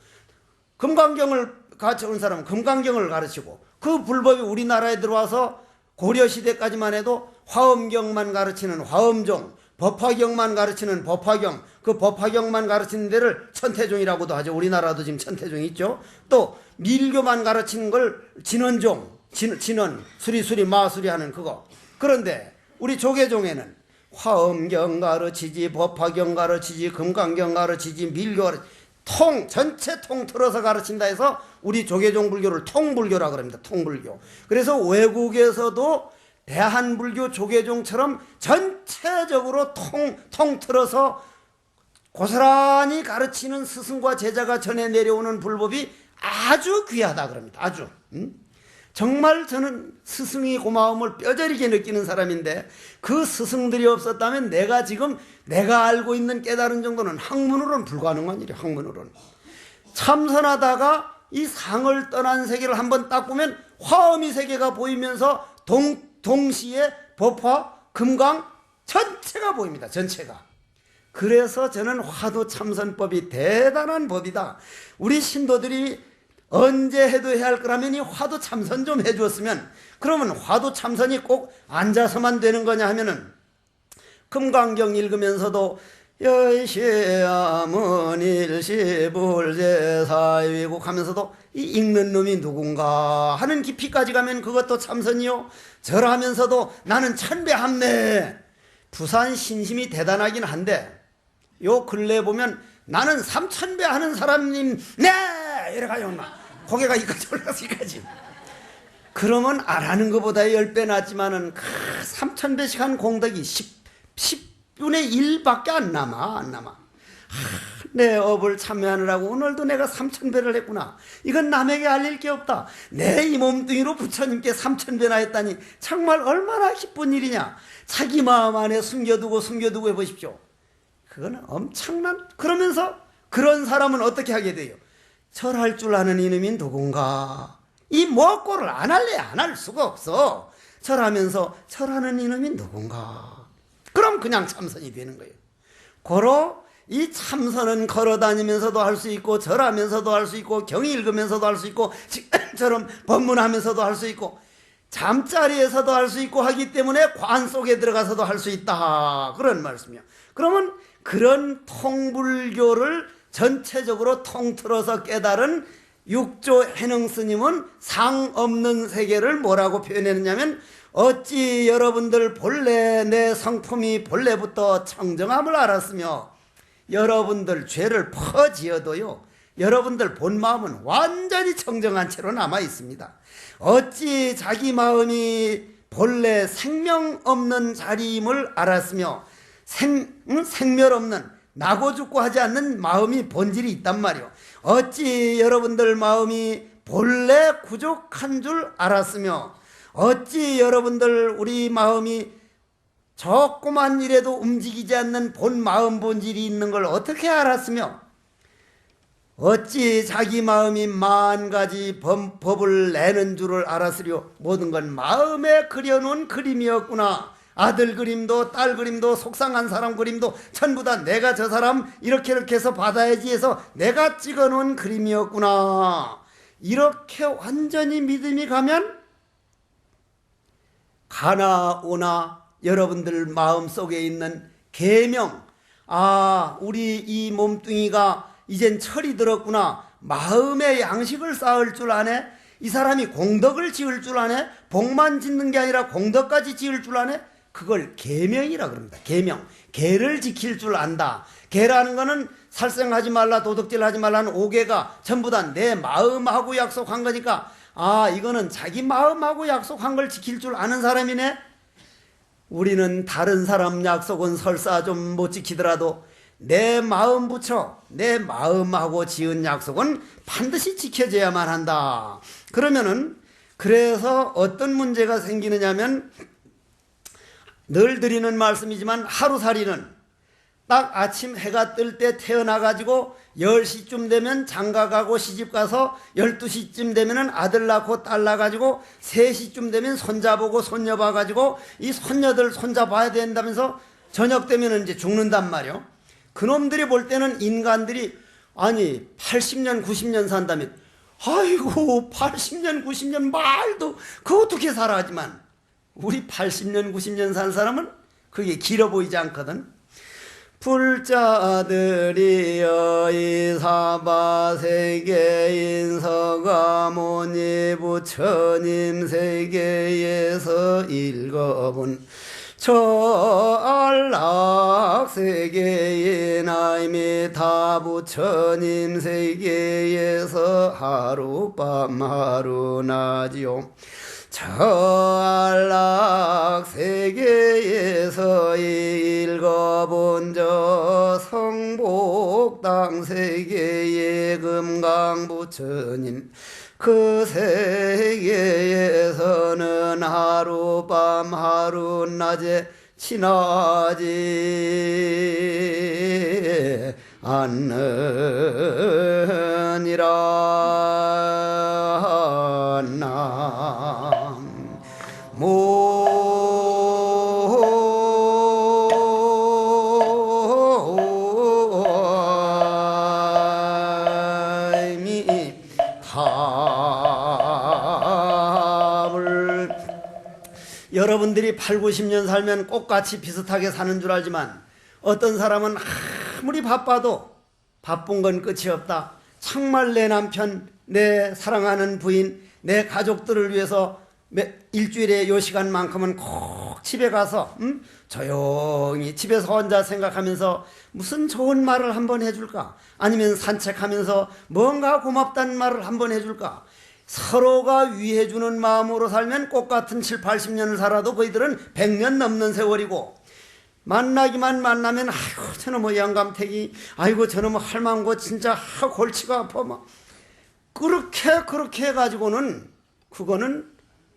금강경을 가르쳐온 사람은 금강경을 가르치고, 그 불법이 우리나라에 들어와서 고려시대까지만 해도 화엄경만 가르치는 화엄종, 법화경만 가르치는 법화경, 그 법화경만 가르치는 데를 천태종이라고도 하죠. 우리나라도 지금 천태종이 있죠. 또 밀교만 가르치는 걸 진원종, 진원, 수리 마수리 하는 그거. 그런데 우리 조계종에는 화엄경 가르치지, 법화경 가르치지, 금강경 가르치지, 밀교 가르치지, 전체 통틀어서 가르친다 해서 우리 조계종 불교를 통불교라 그럽니다. 통불교. 그래서 외국에서도 대한불교 조계종처럼 전체적으로 통틀어서 고스란히 가르치는 스승과 제자가 전해 내려오는 불법이 아주 귀하다 그럽니다. 아주. 정말 저는 스승의 고마움을 뼈저리게 느끼는 사람인데, 그 스승들이 없었다면 내가 알고 있는 깨달은 정도는 학문으로는 불가능한 일이에요. 학문으로는. 참선하다가 이 상을 떠난 세계를 한번 딱 보면 화엄의 세계가 보이면서 동시에 법화, 금강 전체가 보입니다. 전체가. 그래서 저는 화두 참선법이 대단한 법이다. 우리 신도들이 언제 해도 해야 할 거라면 이 화두 참선 좀 해주었으면, 그러면 화두 참선이 꼭 앉아서만 되는 거냐 하면은, 금강경 읽으면서도 여시아문 일시불제사위국 하면서도 이 읽는 놈이 누군가 하는 깊이까지 가면 그것도 참선이요. 절하면서도 나는 천배합네. 부산 신심이 대단하긴 한데 요 근래 보면 나는 삼천배 하는 사람님 네 이래가지고 막 고개가 이까지 올라가서 이까지. 그러면 안 하는 것보다 10배 낫지만은 그 3,000배씩 한 공덕이 10분의 1밖에 안 남아. 내 업을 참여하느라고 오늘도 내가 3,000배를 했구나. 이건 남에게 알릴 게 없다. 내 이 몸뚱이로 부처님께 3,000배나 했다니 정말 얼마나 기쁜 일이냐. 자기 마음 안에 숨겨두고 해보십시오. 그거는 엄청난. 그러면서 그런 사람은 어떻게 하게 돼요? 절할 줄 아는 이놈이 누군가. 이 무엇고를 안 할래 안 할 수가 없어. 절하면서 절하는 이놈이 누군가. 그럼 그냥 참선이 되는 거예요. 고로 이 참선은 걸어다니면서도 할 수 있고 절하면서도 할 수 있고 경이 읽으면서도 할 수 있고 지금처럼 법문하면서도 할 수 있고 잠자리에서도 할 수 있고 하기 때문에 관 속에 들어가서도 할 수 있다. 그런 말씀이요. 그러면 그런 통불교를 전체적으로 통틀어서 깨달은 육조 해능 스님은 상 없는 세계를 뭐라고 표현했느냐면 어찌 여러분들 본래 내 성품이 본래부터 청정함을 알았으며 여러분들 죄를 퍼지어도요 여러분들 본 마음은 완전히 청정한 채로 남아 있습니다. 어찌 자기 마음이 본래 생명 없는 자리임을 알았으며 생멸 없는 나고 죽고 하지 않는 마음이 본질이 있단 말이요. 어찌 여러분들 마음이 본래 구족한 줄 알았으며 어찌 여러분들 우리 마음이 조그만 일에도 움직이지 않는 본 마음 본질이 있는 걸 어떻게 알았으며 어찌 자기 마음이 만 가지 법을 내는 줄을 알았으려. 모든 건 마음에 그려놓은 그림이었구나. 아들 그림도 딸 그림도 속상한 사람 그림도 전부 다 내가 저 사람 이렇게 해서 받아야지 해서 내가 찍어놓은 그림이었구나. 이렇게 완전히 믿음이 가면 가나 오나 여러분들 마음속에 있는 계명, 아 우리 이 몸뚱이가 이젠 철이 들었구나. 마음의 양식을 쌓을 줄 아네. 이 사람이 공덕을 지을 줄 아네. 복만 짓는 게 아니라 공덕까지 지을 줄 아네. 그걸 계명이라 그럽니다. 계명. 계를 지킬 줄 안다. 계라는 거는 살생하지 말라 도둑질하지 말라는 5계가 전부 다 내 마음하고 약속한 거니까 아 이거는 자기 마음하고 약속한 걸 지킬 줄 아는 사람이네. 우리는 다른 사람 약속은 설사 좀 못 지키더라도 내 마음 붙여 내 마음하고 지은 약속은 반드시 지켜져야만 한다. 그러면은 그래서 어떤 문제가 생기느냐면 늘 드리는 말씀이지만 하루살이는 딱 아침 해가 뜰 때 태어나가지고 10시쯤 되면 장가가고 시집가서 12시쯤 되면 아들 낳고 딸 낳아가지고 3시쯤 되면 손자 보고 손녀 봐가지고 이 손녀들 손자 봐야 된다면서 저녁 되면 이제 죽는단 말이요. 그놈들이 볼 때는 인간들이 아니 80년 90년 산다면 아이고 80년 90년 말도 그 어떻게 살아 하지만 우리 80년 90년 산 사람은 그게 길어 보이지 않거든. 불자들이여 이 사바세계 인서가모니 부처님 세계에서 읽어본 저 안락세계의 나임이 다 부처님 세계에서 하룻밤 하루나지요. 저 안락세계에서 읽어본 저 성복당 세계의 금강부처님 그 세계에서는 하룻밤 하룻낮에 지나지 않느니라. 모임이 다 여러분들이 8, 90년 살면 꽃같이 비슷하게 사는 줄 알지만 어떤 사람은 아무리 바빠도 바쁜 건 끝이 없다. 정말 내 남편, 내 사랑하는 부인, 내 가족들을 위해서 일주일에 요 시간만큼은 꼭 집에 가서 조용히 집에서 혼자 생각하면서 무슨 좋은 말을 한번 해줄까? 아니면 산책하면서 뭔가 고맙다는 말을 한번 해줄까? 서로가 위해주는 마음으로 살면 꽃같은 7, 80년을 살아도 그이들은 100년 넘는 세월이고, 만나기만 만나면 아이고 저놈의 영감택이, 아이고 저놈의 할망고 진짜 골치가 아파 막 그렇게 해가지고는 그거는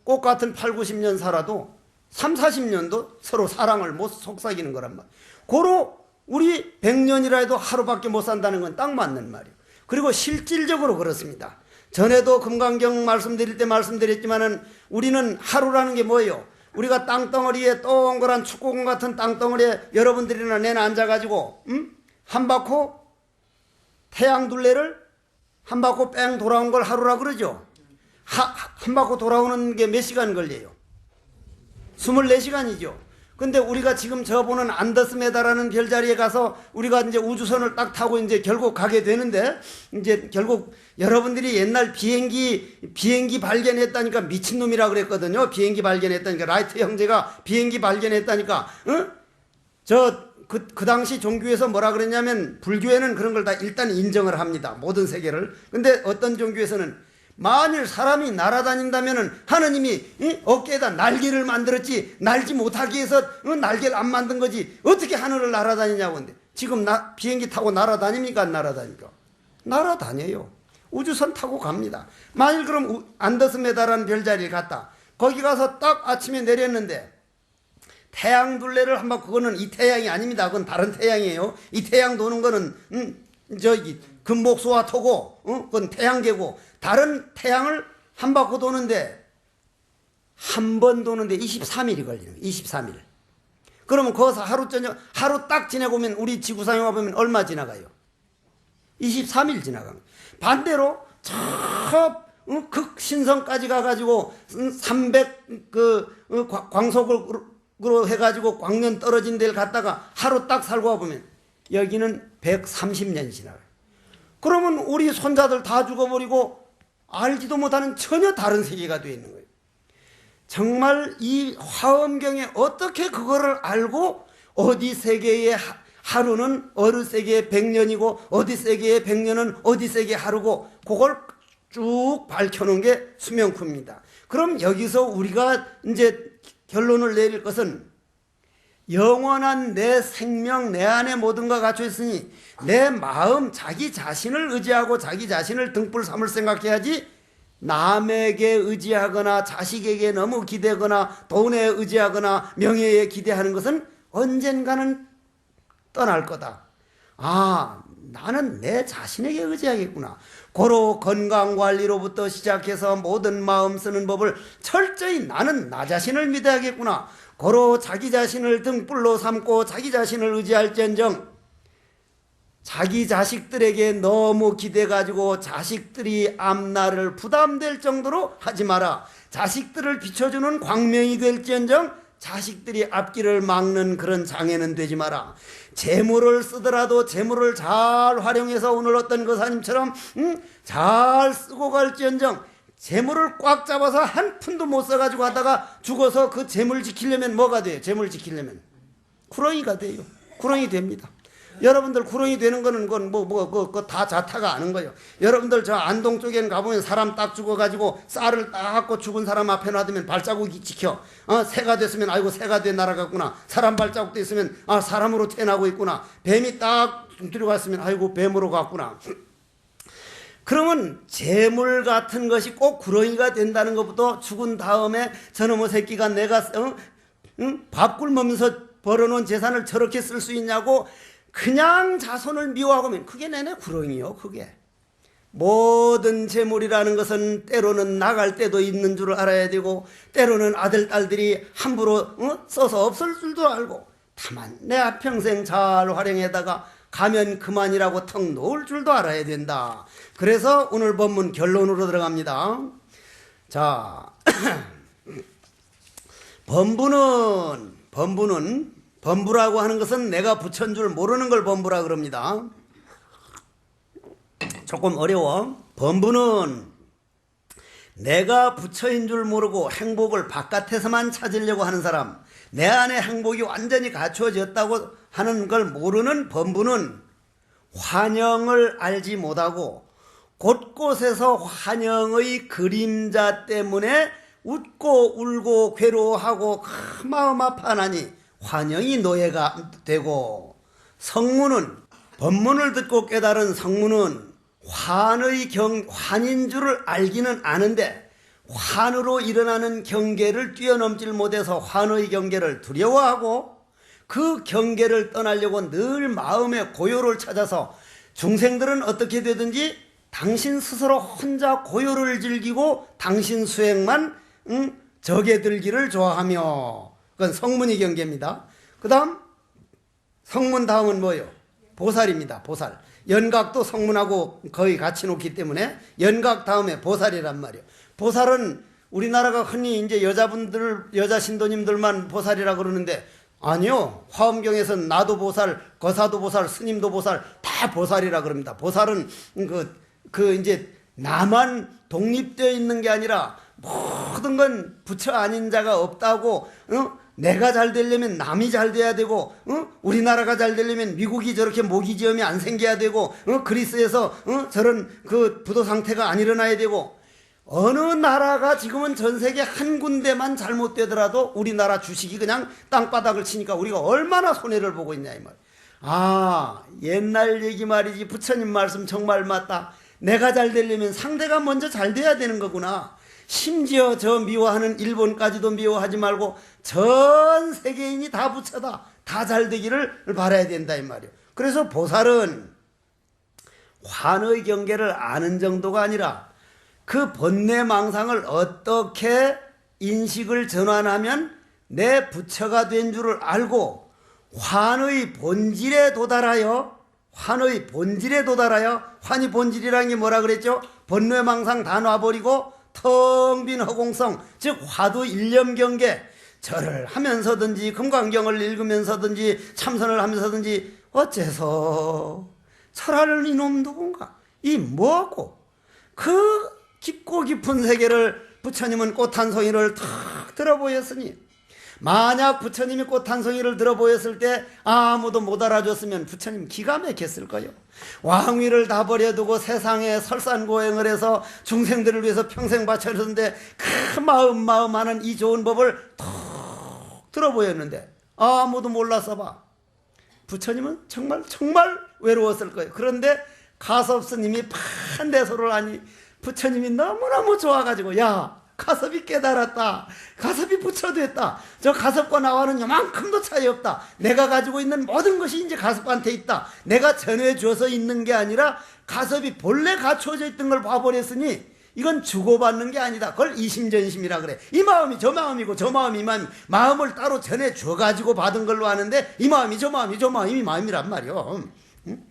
꽃같은 8, 90년 살아도 3, 40년도 서로 사랑을 못 속삭이는 거란 말이에요. 고로 우리 100년이라 해도 하루밖에 못 산다는 건 딱 맞는 말이에요. 그리고 실질적으로 그렇습니다. 전에도 금강경 말씀드릴 때 말씀드렸지만은 우리는 하루라는 게 뭐예요? 우리가 땅덩어리에 동그란 축구공 같은 땅덩어리에 여러분들이나 내나 앉아가지고 한 바퀴 태양 둘레를 한 바퀴 뺑 돌아온 걸 하루라 그러죠. 한 바퀴 돌아오는 게 몇 시간 걸려요? 24시간이죠. 근데 우리가 지금 저 보는 안더스메다라는 별자리에 가서 우리가 이제 우주선을 딱 타고 이제 결국 가게 되는데, 이제 결국 여러분들이 옛날 비행기 발견했다니까 미친놈이라 그랬거든요. 비행기 발견했다니까, 라이트 형제가 비행기 발견했다니까, 그 당시 종교에서 뭐라 그랬냐면, 불교에는 그런 걸 다 일단 인정을 합니다. 모든 세계를. 근데 어떤 종교에서는 만일 사람이 날아다닌다면은 하느님이 어깨에다 날개를 만들었지, 날지 못하게 해서 날개를 안 만든 거지 어떻게 하늘을 날아다니냐고. 근데 지금 비행기 타고 날아다닙니까? 안 날아다니까? 날아다녀요. 우주선 타고 갑니다. 만일 그럼 안더스메다라는 별자리를 갔다, 거기 가서 딱 아침에 내렸는데 태양 둘레를 한번, 그거는 이 태양이 아닙니다. 그건 다른 태양이에요. 이 태양 도는 거는 저기 금목소와 토고, 그건 태양계고, 다른 태양을 한 바퀴 도는데 한 번 도는데 23일이 걸리는 거예요. 23일. 그러면 거기서 하루 딱 지내보면 우리 지구상에 와보면 얼마 지나가요? 23일 지나간. 반대로 저 극신성까지 가가지고 300 광속으로 해가지고 광년 떨어진 데를 갔다가 하루 딱 살고 와보면 여기는 130년이 지나가요. 그러면 우리 손자들 다 죽어버리고 알지도 못하는 전혀 다른 세계가 되어 있는 거예요. 정말 이 화엄경에 어떻게 그거를 알고 어디 세계의 하루는 어느 세계의 100년이고 어디 세계의 100년은 어디 세계의 하루고, 그걸 쭉 밝혀놓은 게 수명표입니다. 그럼 여기서 우리가 이제 결론을 내릴 것은, 영원한 내 생명, 내 안에 모든 가 갖춰 있으니 내 마음, 자기 자신을 의지하고 자기 자신을 등불 삼을 생각해야지, 남에게 의지하거나 자식에게 너무 기대거나 돈에 의지하거나 명예에 기대하는 것은 언젠가는 떠날 거다. 아, 나는 내 자신에게 의지하겠구나. 고로 건강관리로부터 시작해서 모든 마음 쓰는 법을 철저히 나는 나 자신을 믿어야겠구나. 고로 자기 자신을 등불로 삼고 자기 자신을 의지할지언정, 자기 자식들에게 너무 기대가지고 자식들이 앞날을 부담될 정도로 하지 마라. 자식들을 비춰주는 광명이 될지언정 자식들이 앞길을 막는 그런 장애는 되지 마라. 재물을 쓰더라도 재물을 잘 활용해서 오늘 어떤 거사님처럼 잘 쓰고 갈지언정, 재물을 꽉 잡아서 한 푼도 못 써가지고 하다가 죽어서 그 재물 지키려면 뭐가 돼요? 재물 지키려면 구렁이가 돼요. 구렁이 됩니다. 여러분들 구렁이 되는 거는 그건 그거 다 자타가 아는 거예요. 여러분들 저 안동 쪽에는 가보면 사람 딱 죽어가지고 쌀을 딱 갖고 죽은 사람 앞에 놔두면 발자국이 찍혀. 새가 됐으면 아이고 새가 돼 날아갔구나. 사람 발자국도 있으면 아 사람으로 태어나고 있구나. 뱀이 딱 들어갔으면 아이고 뱀으로 갔구나. 그러면 재물 같은 것이 꼭 구렁이가 된다는 것부터, 죽은 다음에 저놈의 새끼가 내가 밥 굶으면서 벌어놓은 재산을 저렇게 쓸 수 있냐고 그냥 자손을 미워하고 하면 그게 내내 구렁이요. 그게 모든 재물이라는 것은 때로는 나갈 때도 있는 줄 알아야 되고, 때로는 아들 딸들이 함부로 써서 없을 줄도 알고, 다만 내 평생 잘 활용해다가 가면 그만이라고 턱 놓을 줄도 알아야 된다. 그래서 오늘 본문 결론으로 들어갑니다. 자, 범부라고 하는 것은 내가 부처인 줄 모르는 걸 범부라 그럽니다. 조금 어려워. 범부는 내가 부처인 줄 모르고 행복을 바깥에서만 찾으려고 하는 사람, 내 안에 행복이 완전히 갖추어졌다고 하는 걸 모르는 범부는 환영을 알지 못하고 곳곳에서 환영의 그림자 때문에 웃고 울고 괴로워하고 마음 아파하니 환영이 노예가 되고, 법문을 듣고 깨달은 성문은 환인 줄을 알기는 아는데 환으로 일어나는 경계를 뛰어넘질 못해서 환의 경계를 두려워하고 그 경계를 떠나려고 늘 마음의 고요를 찾아서, 중생들은 어떻게 되든지 당신 스스로 혼자 고요를 즐기고 당신 수행만 적에 들기를 좋아하며, 그건 성문의 경계입니다. 그 다음 성문 다음은 뭐예요? 보살입니다. 보살. 연각도 성문하고 거의 같이 놓기 때문에 연각 다음에 보살이란 말이에요. 보살은 우리나라가 흔히 이제 여자 신도님들만 보살이라 그러는데 아니요. 화엄경에서는 나도 보살, 거사도 보살, 스님도 보살, 다 보살이라 그럽니다. 보살은 이제 나만 독립되어 있는 게 아니라 모든 건 부처 아닌 자가 없다고, 내가 잘 되려면 남이 잘 돼야 되고, 우리나라가 잘 되려면 미국이 저렇게 모기지엄이 안 생겨야 되고, 그리스에서 저런 그 부도 상태가 안 일어나야 되고, 어느 나라가 지금은 전 세계 한 군데만 잘못되더라도 우리나라 주식이 그냥 땅바닥을 치니까 우리가 얼마나 손해를 보고 있냐 이 말. 아, 옛날 얘기 말이지. 부처님 말씀 정말 맞다. 내가 잘 되려면 상대가 먼저 잘 돼야 되는 거구나. 심지어 저 미워하는 일본까지도 미워하지 말고 전 세계인이 다 부처다, 다 잘 되기를 바라야 된다 이 말이에요. 그래서 보살은 환의 경계를 아는 정도가 아니라 그 번뇌망상을 어떻게 인식을 전환하면 내 부처가 된 줄을 알고 환의 본질에 도달하여, 환의 본질이라는 게 뭐라 그랬죠? 번뇌망상 다 놔버리고 텅 빈 허공성, 즉 화두 일념경계, 절을 하면서든지 금강경을 읽으면서든지 참선을 하면서든지 어째서 철하는 이놈 누군가, 이 뭐고, 그 깊고 깊은 세계를 부처님은 꽃 한 송이를 탁 들어보였으니, 만약 부처님이 꽃 한 송이를 들어보였을 때 아무도 못 알아줬으면 부처님 기가 막혔을 거예요. 왕위를 다 버려두고 세상에 설산고행을 해서 중생들을 위해서 평생 바쳐줬는데 그 마음 하는 이 좋은 법을 툭 들어보였는데 아무도 몰라서 봐. 부처님은 정말 외로웠을 거예요. 그런데 가섭스님이 판대소를 하니 부처님이 너무너무 좋아가지고, 야, 가섭이 깨달았다. 가섭이 부처 됐다. 저 가섭과 나와는 요만큼도 차이 없다. 내가 가지고 있는 모든 것이 이제 가섭한테 있다. 내가 전해줘서 있는 게 아니라 가섭이 본래 갖추어져 있던 걸 봐버렸으니 이건 주고받는 게 아니다. 그걸 이심전심이라 그래. 이 마음이 저 마음이고 저 마음이 이 마음, 마음을 따로 전해줘가지고 받은 걸로 아는데 이 마음이 저 마음이 저 마음이 이 마음이란 말이요. 응?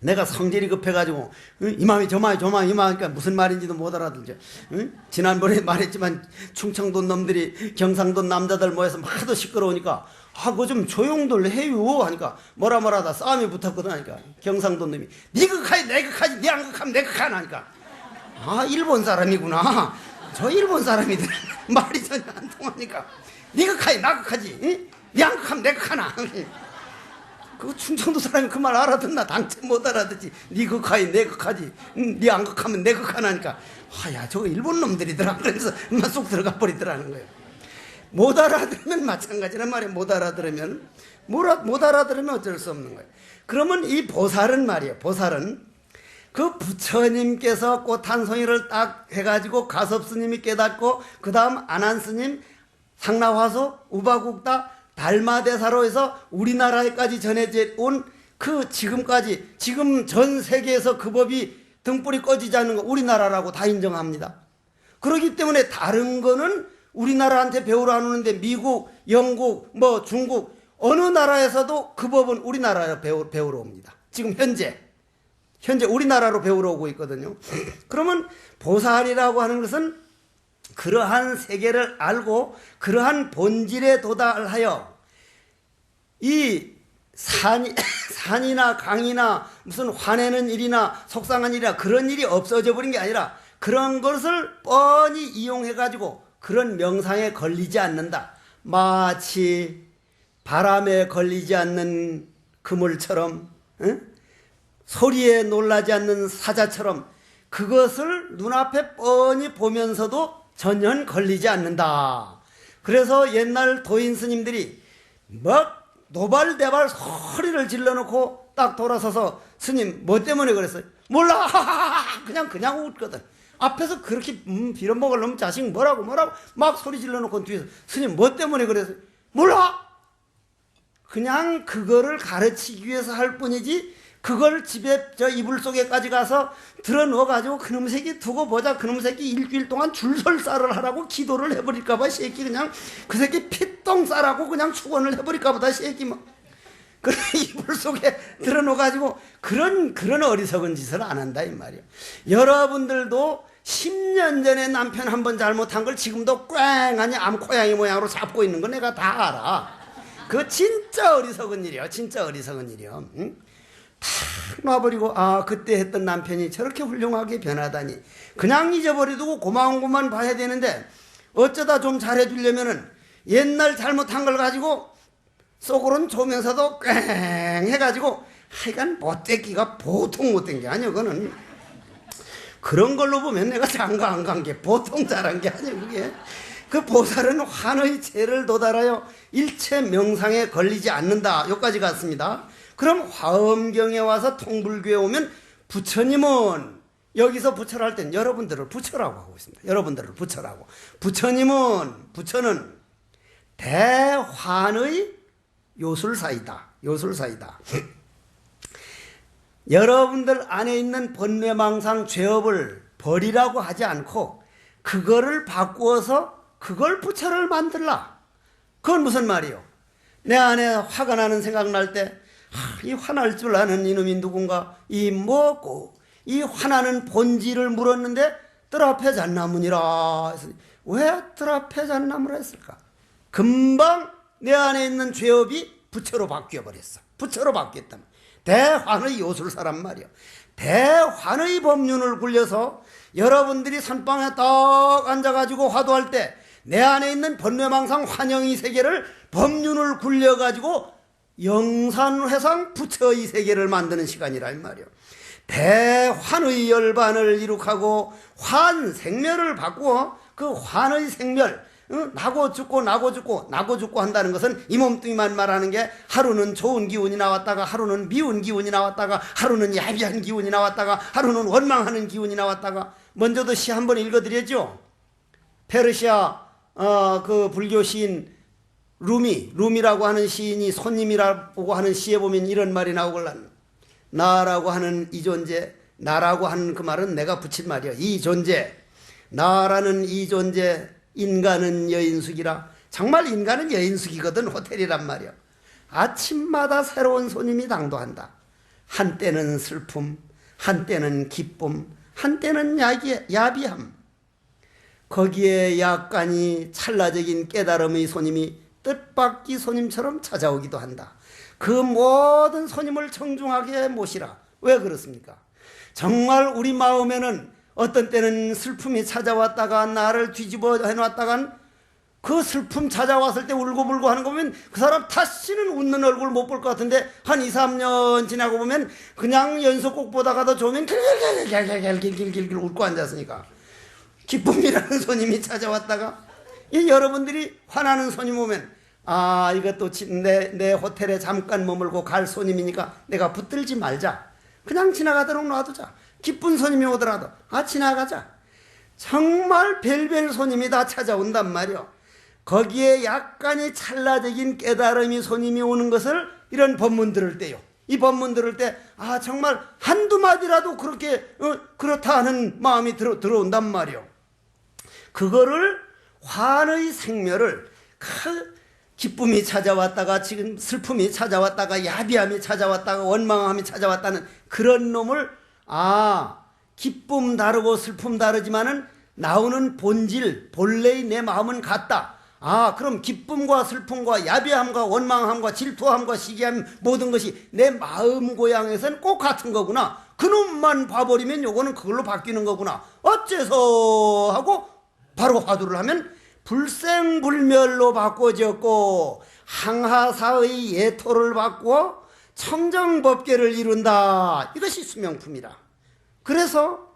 내가 성질이 급해가지고 이 마음이 저 마음이 저 마음이 이 마음이니까 무슨 말인지도 못 알아들죠. 응? 지난번에 말했지만 충청도 놈들이 경상도 남자들 모여서 하도 시끄러우니까 그거 좀 조용들 해요 하니까 뭐라다 싸움이 붙었거든 하니까 경상도 놈이 니 극하지 내 극하지 니 안 극하면 내 극하나 하니까 일본 사람이구나. 저 일본 사람이들 말이 전혀 안 통하니까 니 극하지 나 극하지 응? 니 안 극하면 내 극하나. 그 충청도 사람이 그 말 알아듣나? 당체 못 알아듣지. 니 극하지 내 극하지 니 안 극하면 내 극하나니까 야 저거 일본 놈들이더라. 그래서 쏙 들어가 버리더라는 거예요. 못 알아들으면 마찬가지란 말이에요. 못 알아들으면 어쩔 수 없는 거예요. 그러면 이 보살은 말이에요. 보살은 그 부처님께서 꽃 한 송이를 딱 해가지고 가섭스님이 깨닫고 그 다음 안한스님, 상나화수, 우바국다, 달마대사로 해서 우리나라에까지 전해져 온 그 지금까지, 지금 전 세계에서 그 법이 등불이 꺼지지 않는 거 우리나라라고 다 인정합니다. 그렇기 때문에 다른 거는 우리나라한테 배우러 안 오는데 미국, 영국, 중국 어느 나라에서도 그 법은 우리나라에 배우러 옵니다. 지금 현재 우리나라로 배우러 오고 있거든요. 그러면 보살이라고 하는 것은 그러한 세계를 알고 그러한 본질에 도달하여 이 산이나 강이나 무슨 화내는 일이나 속상한 일이나 그런 일이 없어져 버린 게 아니라 그런 것을 뻔히 이용해 가지고 그런 명상에 걸리지 않는다. 마치 바람에 걸리지 않는 그물처럼, 소리에 놀라지 않는 사자처럼 그것을 눈앞에 뻔히 보면서도 전혀 걸리지 않는다. 그래서 옛날 도인 스님들이 막 노발대발 소리를 질러놓고 딱 돌아서서 스님 뭐 때문에 그랬어요? 몰라. 그냥 웃거든. 앞에서 그렇게 빌어먹을 놈 자식 뭐라고 막 소리 질러놓고 뒤에서 스님 뭐 때문에 그랬어요? 몰라. 그냥 그거를 가르치기 위해서 할 뿐이지 그걸 집에 저 이불 속에까지 가서 들어 넣어가지고 그놈 새끼 두고 보자. 그놈 새끼 일주일 동안 줄설쌀을 하라고 기도를 해버릴까봐 새끼 그냥 그 새끼 피똥 싸라고 그냥 축원을 해버릴까보다 새끼 뭐 그런 이불 속에 들어 넣어가지고 그런 어리석은 짓을 안 한다 이 말이야. 여러분들도 10년 전에 남편 한번 잘못한 걸 지금도 꽝하니 암코양이 모양으로 잡고 있는 거 내가 다 알아. 그거 진짜 어리석은 일이야. 진짜 어리석은 일이야. 응? 탁 놔버리고 그때 했던 남편이 저렇게 훌륭하게 변하다니 그냥 잊어버리고 고마운 것만 봐야 되는데 어쩌다 좀 잘해주려면은 옛날 잘못한 걸 가지고 속으로는 좋으면서도 꽝 해가지고 하여간 못되기가 보통 못된 게 아니야. 그거는 그런 걸로 보면 내가 장가 안 간 게 보통 잘한 게 아니야. 그게 그 보살은 환의 체를 도달하여 일체 명상에 걸리지 않는다. 여기까지 갔습니다. 그럼 화엄경에 와서 통불교에 오면 부처님은 여기서 부처를 할 땐 여러분들을 부처라고 하고 있습니다. 여러분들을 부처라고. 부처는 대환의 요술사이다. 요술사이다. 여러분들 안에 있는 번뇌망상 죄업을 버리라고 하지 않고 그거를 바꾸어서 그걸 부처를 만들라. 그건 무슨 말이요? 내 안에 화가 나는 생각 날 때 이 화날 줄 아는 이놈이 누군가 이 뭐고 이 화나는 본질을 물었는데 뜰 앞에 잣나무니라. 왜 뜰 앞에 잣나무라 했을까? 금방 내 안에 있는 죄업이 부처로 바뀌어버렸어. 부처로 바뀌었다. 대환의 요술사란 말이야. 대환의 법륜을 굴려서 여러분들이 선방에 딱 앉아가지고 화두할 때 내 안에 있는 번뇌망상 환영의 세계를 법륜을 굴려가지고 영산회상 부처의 세계를 만드는 시간이라 이 말이야. 대환의 열반을 이룩하고 환생멸을 바꾸어 그 환의 생멸, 나고 죽고 한다는 것은 이 몸뚱이만 말하는 게 하루는 좋은 기운이 나왔다가 하루는 미운 기운이 나왔다가 하루는 야비한 기운이 나왔다가 하루는 원망하는 기운이 나왔다가 먼저도 시 한번 읽어드렸죠. 페르시아 그 불교 시인 루미라고 하는 시인이 손님이라고 하는 시에 보면 이런 말이 나오걸란. 나라고 하는 이 존재, 나라고 하는 그 말은 내가 붙인 말이야. 이 존재, 나라는 이 존재, 인간은 여인숙이라. 정말 인간은 여인숙이거든. 호텔이란 말이야. 아침마다 새로운 손님이 당도한다. 한때는 슬픔, 한때는 기쁨, 한때는 야비함. 거기에 약간이 찰나적인 깨달음의 손님이 뜻밖의 손님처럼 찾아오기도 한다. 그 모든 손님을 청중하게 모시라. 왜 그렇습니까? 정말 우리 마음에는 어떤 때는 슬픔이 찾아왔다가 나를 뒤집어 해놨다간 그 슬픔 찾아왔을 때 울고불고 하는 거 보면 그 사람 다시는 웃는 얼굴 못 볼 것 같은데 한 2, 3년 지나고 보면 그냥 연속곡 보다가도 좋으면 길길길길길길 웃고 앉았으니까 기쁨이라는 손님이 찾아왔다가 여러분들이 화나는 손님 오면 이것도 내 호텔에 잠깐 머물고 갈 손님이니까 내가 붙들지 말자. 그냥 지나가도록 놔두자. 기쁜 손님이 오더라도 지나가자. 정말 별별 손님이 다 찾아온단 말이요. 거기에 약간의 찰나적인 깨달음이 손님이 오는 것을 이런 법문 들을 때요. 이 법문 들을 때 정말 한두 마디라도 그렇게 그렇다 하는 마음이 들어온단 말이요. 그거를 환의 생멸을 기쁨이 찾아왔다가 지금 슬픔이 찾아왔다가 야비함이 찾아왔다가 원망함이 찾아왔다는 그런 놈을 기쁨 다르고 슬픔 다르지만은 나오는 본질, 본래의 내 마음은 같다. 아, 그럼 기쁨과 슬픔과 야비함과 원망함과 질투함과 시기함 모든 것이 내 마음 고향에서는 꼭 같은 거구나. 그놈만 봐버리면 요거는 그걸로 바뀌는 거구나. 어째서 하고 바로 화두를 하면 불생불멸로 바꿔졌고 항하사의 예토를 바꾸어 청정법계를 이룬다. 이것이 수명품이라. 그래서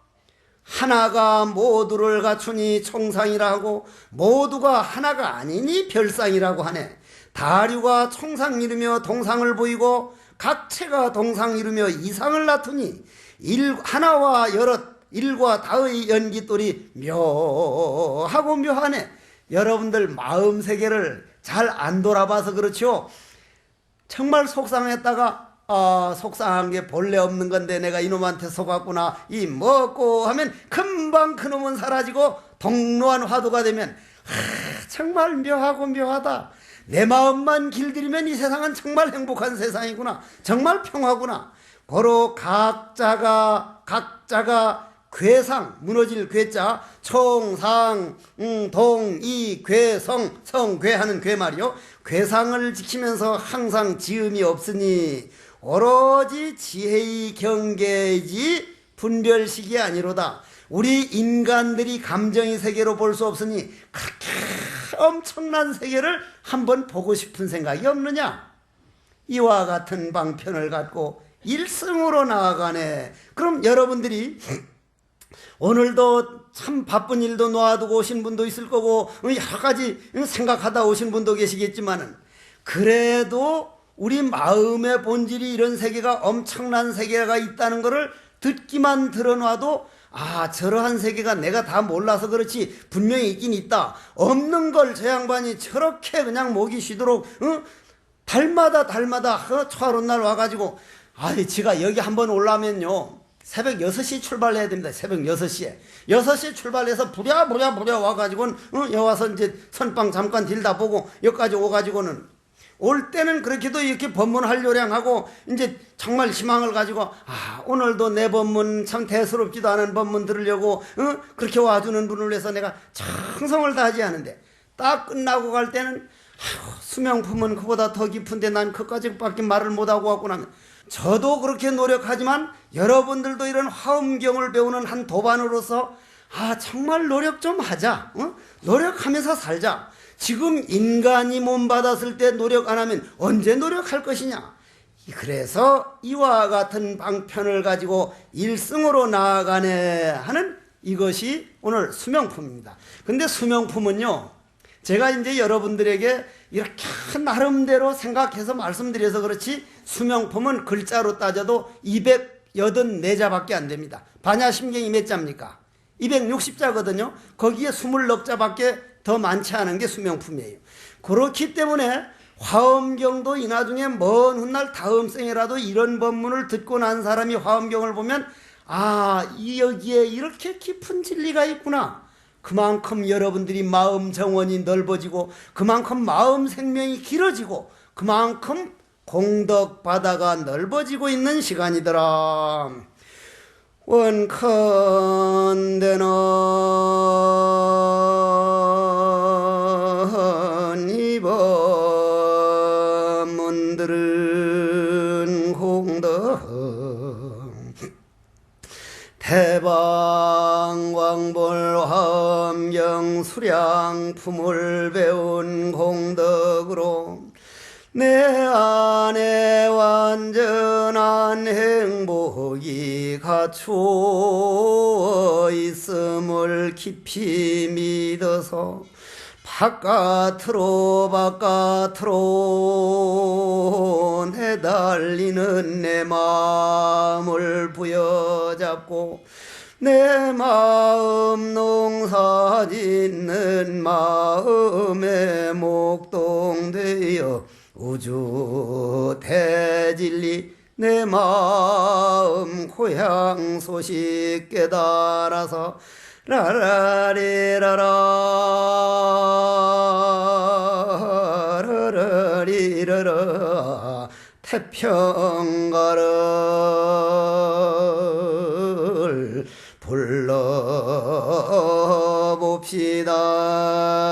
하나가 모두를 갖추니 청상이라 하고 모두가 하나가 아니니 별상이라고 하네. 다류가 청상 이루며 동상을 보이고 각체가 동상 이루며 이상을 나투니 하나와 여럿 일과 다의 연기돌이 묘하고 묘하네. 여러분들 마음 세계를 잘 안 돌아봐서 그렇죠. 정말 속상했다가 속상한 게 본래 없는 건데 내가 이놈한테 속았구나 이 먹고 하면 금방 그놈은 사라지고 동로한 화두가 되면 정말 묘하고 묘하다. 내 마음만 길들이면 이 세상은 정말 행복한 세상이구나. 정말 평화구나. 고로 각자가 괴상, 무너질 괴자, 총상, 동이, 괴성, 성괴하는 괴 말이요. 괴상을 지키면서 항상 지음이 없으니 오로지 지혜의 경계이지 분별식이 아니로다. 우리 인간들이 감정의 세계로 볼 수 없으니 그렇게 엄청난 세계를 한번 보고 싶은 생각이 없느냐? 이와 같은 방편을 갖고 일승으로 나아가네. 그럼 여러분들이 오늘도 참 바쁜 일도 놓아두고 오신 분도 있을 거고 여러 가지 생각하다 오신 분도 계시겠지만은 그래도 우리 마음의 본질이 이런 세계가 엄청난 세계가 있다는 것을 듣기만 들어놔도 저러한 세계가 내가 다 몰라서 그렇지 분명히 있긴 있다. 없는 걸 저 양반이 저렇게 그냥 목이 쉬도록 달마다 초하룻날 와가지고 지가 여기 한번 올라면요 새벽 6시 출발해야 됩니다. 새벽 6시에 6시에 출발해서 부랴 와가지고는 여기 와서 이제 선방 잠깐 딜다 보고 여기까지 오가지고는 올 때는 그렇게도 이렇게 법문할 요량하고 이제 정말 희망을 가지고 오늘도 내 법문 참 대수롭지도 않은 법문 들으려고 그렇게 와주는 분을 위해서 내가 정성을 다하지 않은데 딱 끝나고 갈 때는 수명품은 그보다 더 깊은데 난 그까지밖에 말을 못하고 왔구나 하면 저도 그렇게 노력하지만 여러분들도 이런 화엄경을 배우는 한 도반으로서 정말 노력 좀 하자. 노력하면서 살자. 지금 인간이 몸 받았을 때 노력 안 하면 언제 노력할 것이냐. 그래서 이와 같은 방편을 가지고 일승으로 나아가네 하는 이것이 오늘 수명품입니다. 근데 수명품은요 제가 이제 여러분들에게 이렇게 나름대로 생각해서 말씀드려서 그렇지 수명품은 글자로 따져도 284자밖에 안 됩니다. 반야심경이 몇 자입니까? 260자거든요. 거기에 20넉자밖에 더 많지 않은 게 수명품이에요. 그렇기 때문에 화엄경도 이 나중에 먼 훗날 다음 생에라도 이런 법문을 듣고 난 사람이 화엄경을 보면 여기에 이렇게 깊은 진리가 있구나. 그만큼 여러분들이 마음 정원이 넓어지고 그만큼 마음 생명이 길어지고 그만큼 공덕 바다가 넓어지고 있는 시간이더라. 원컨대는 이 법문들은 공덕 대방광볼 화엄경 수량품을 배운 공덕으로 내 안에 완전한 행복이 갖추어 있음을 깊이 믿어서 바깥으로 내달리는 내 마음을 부여잡고 내 마음 농사 짓는 마음에 목동되어 우주 대진리 내 마음 고향 소식 깨달아서 라라리라라 태평가를 불러 나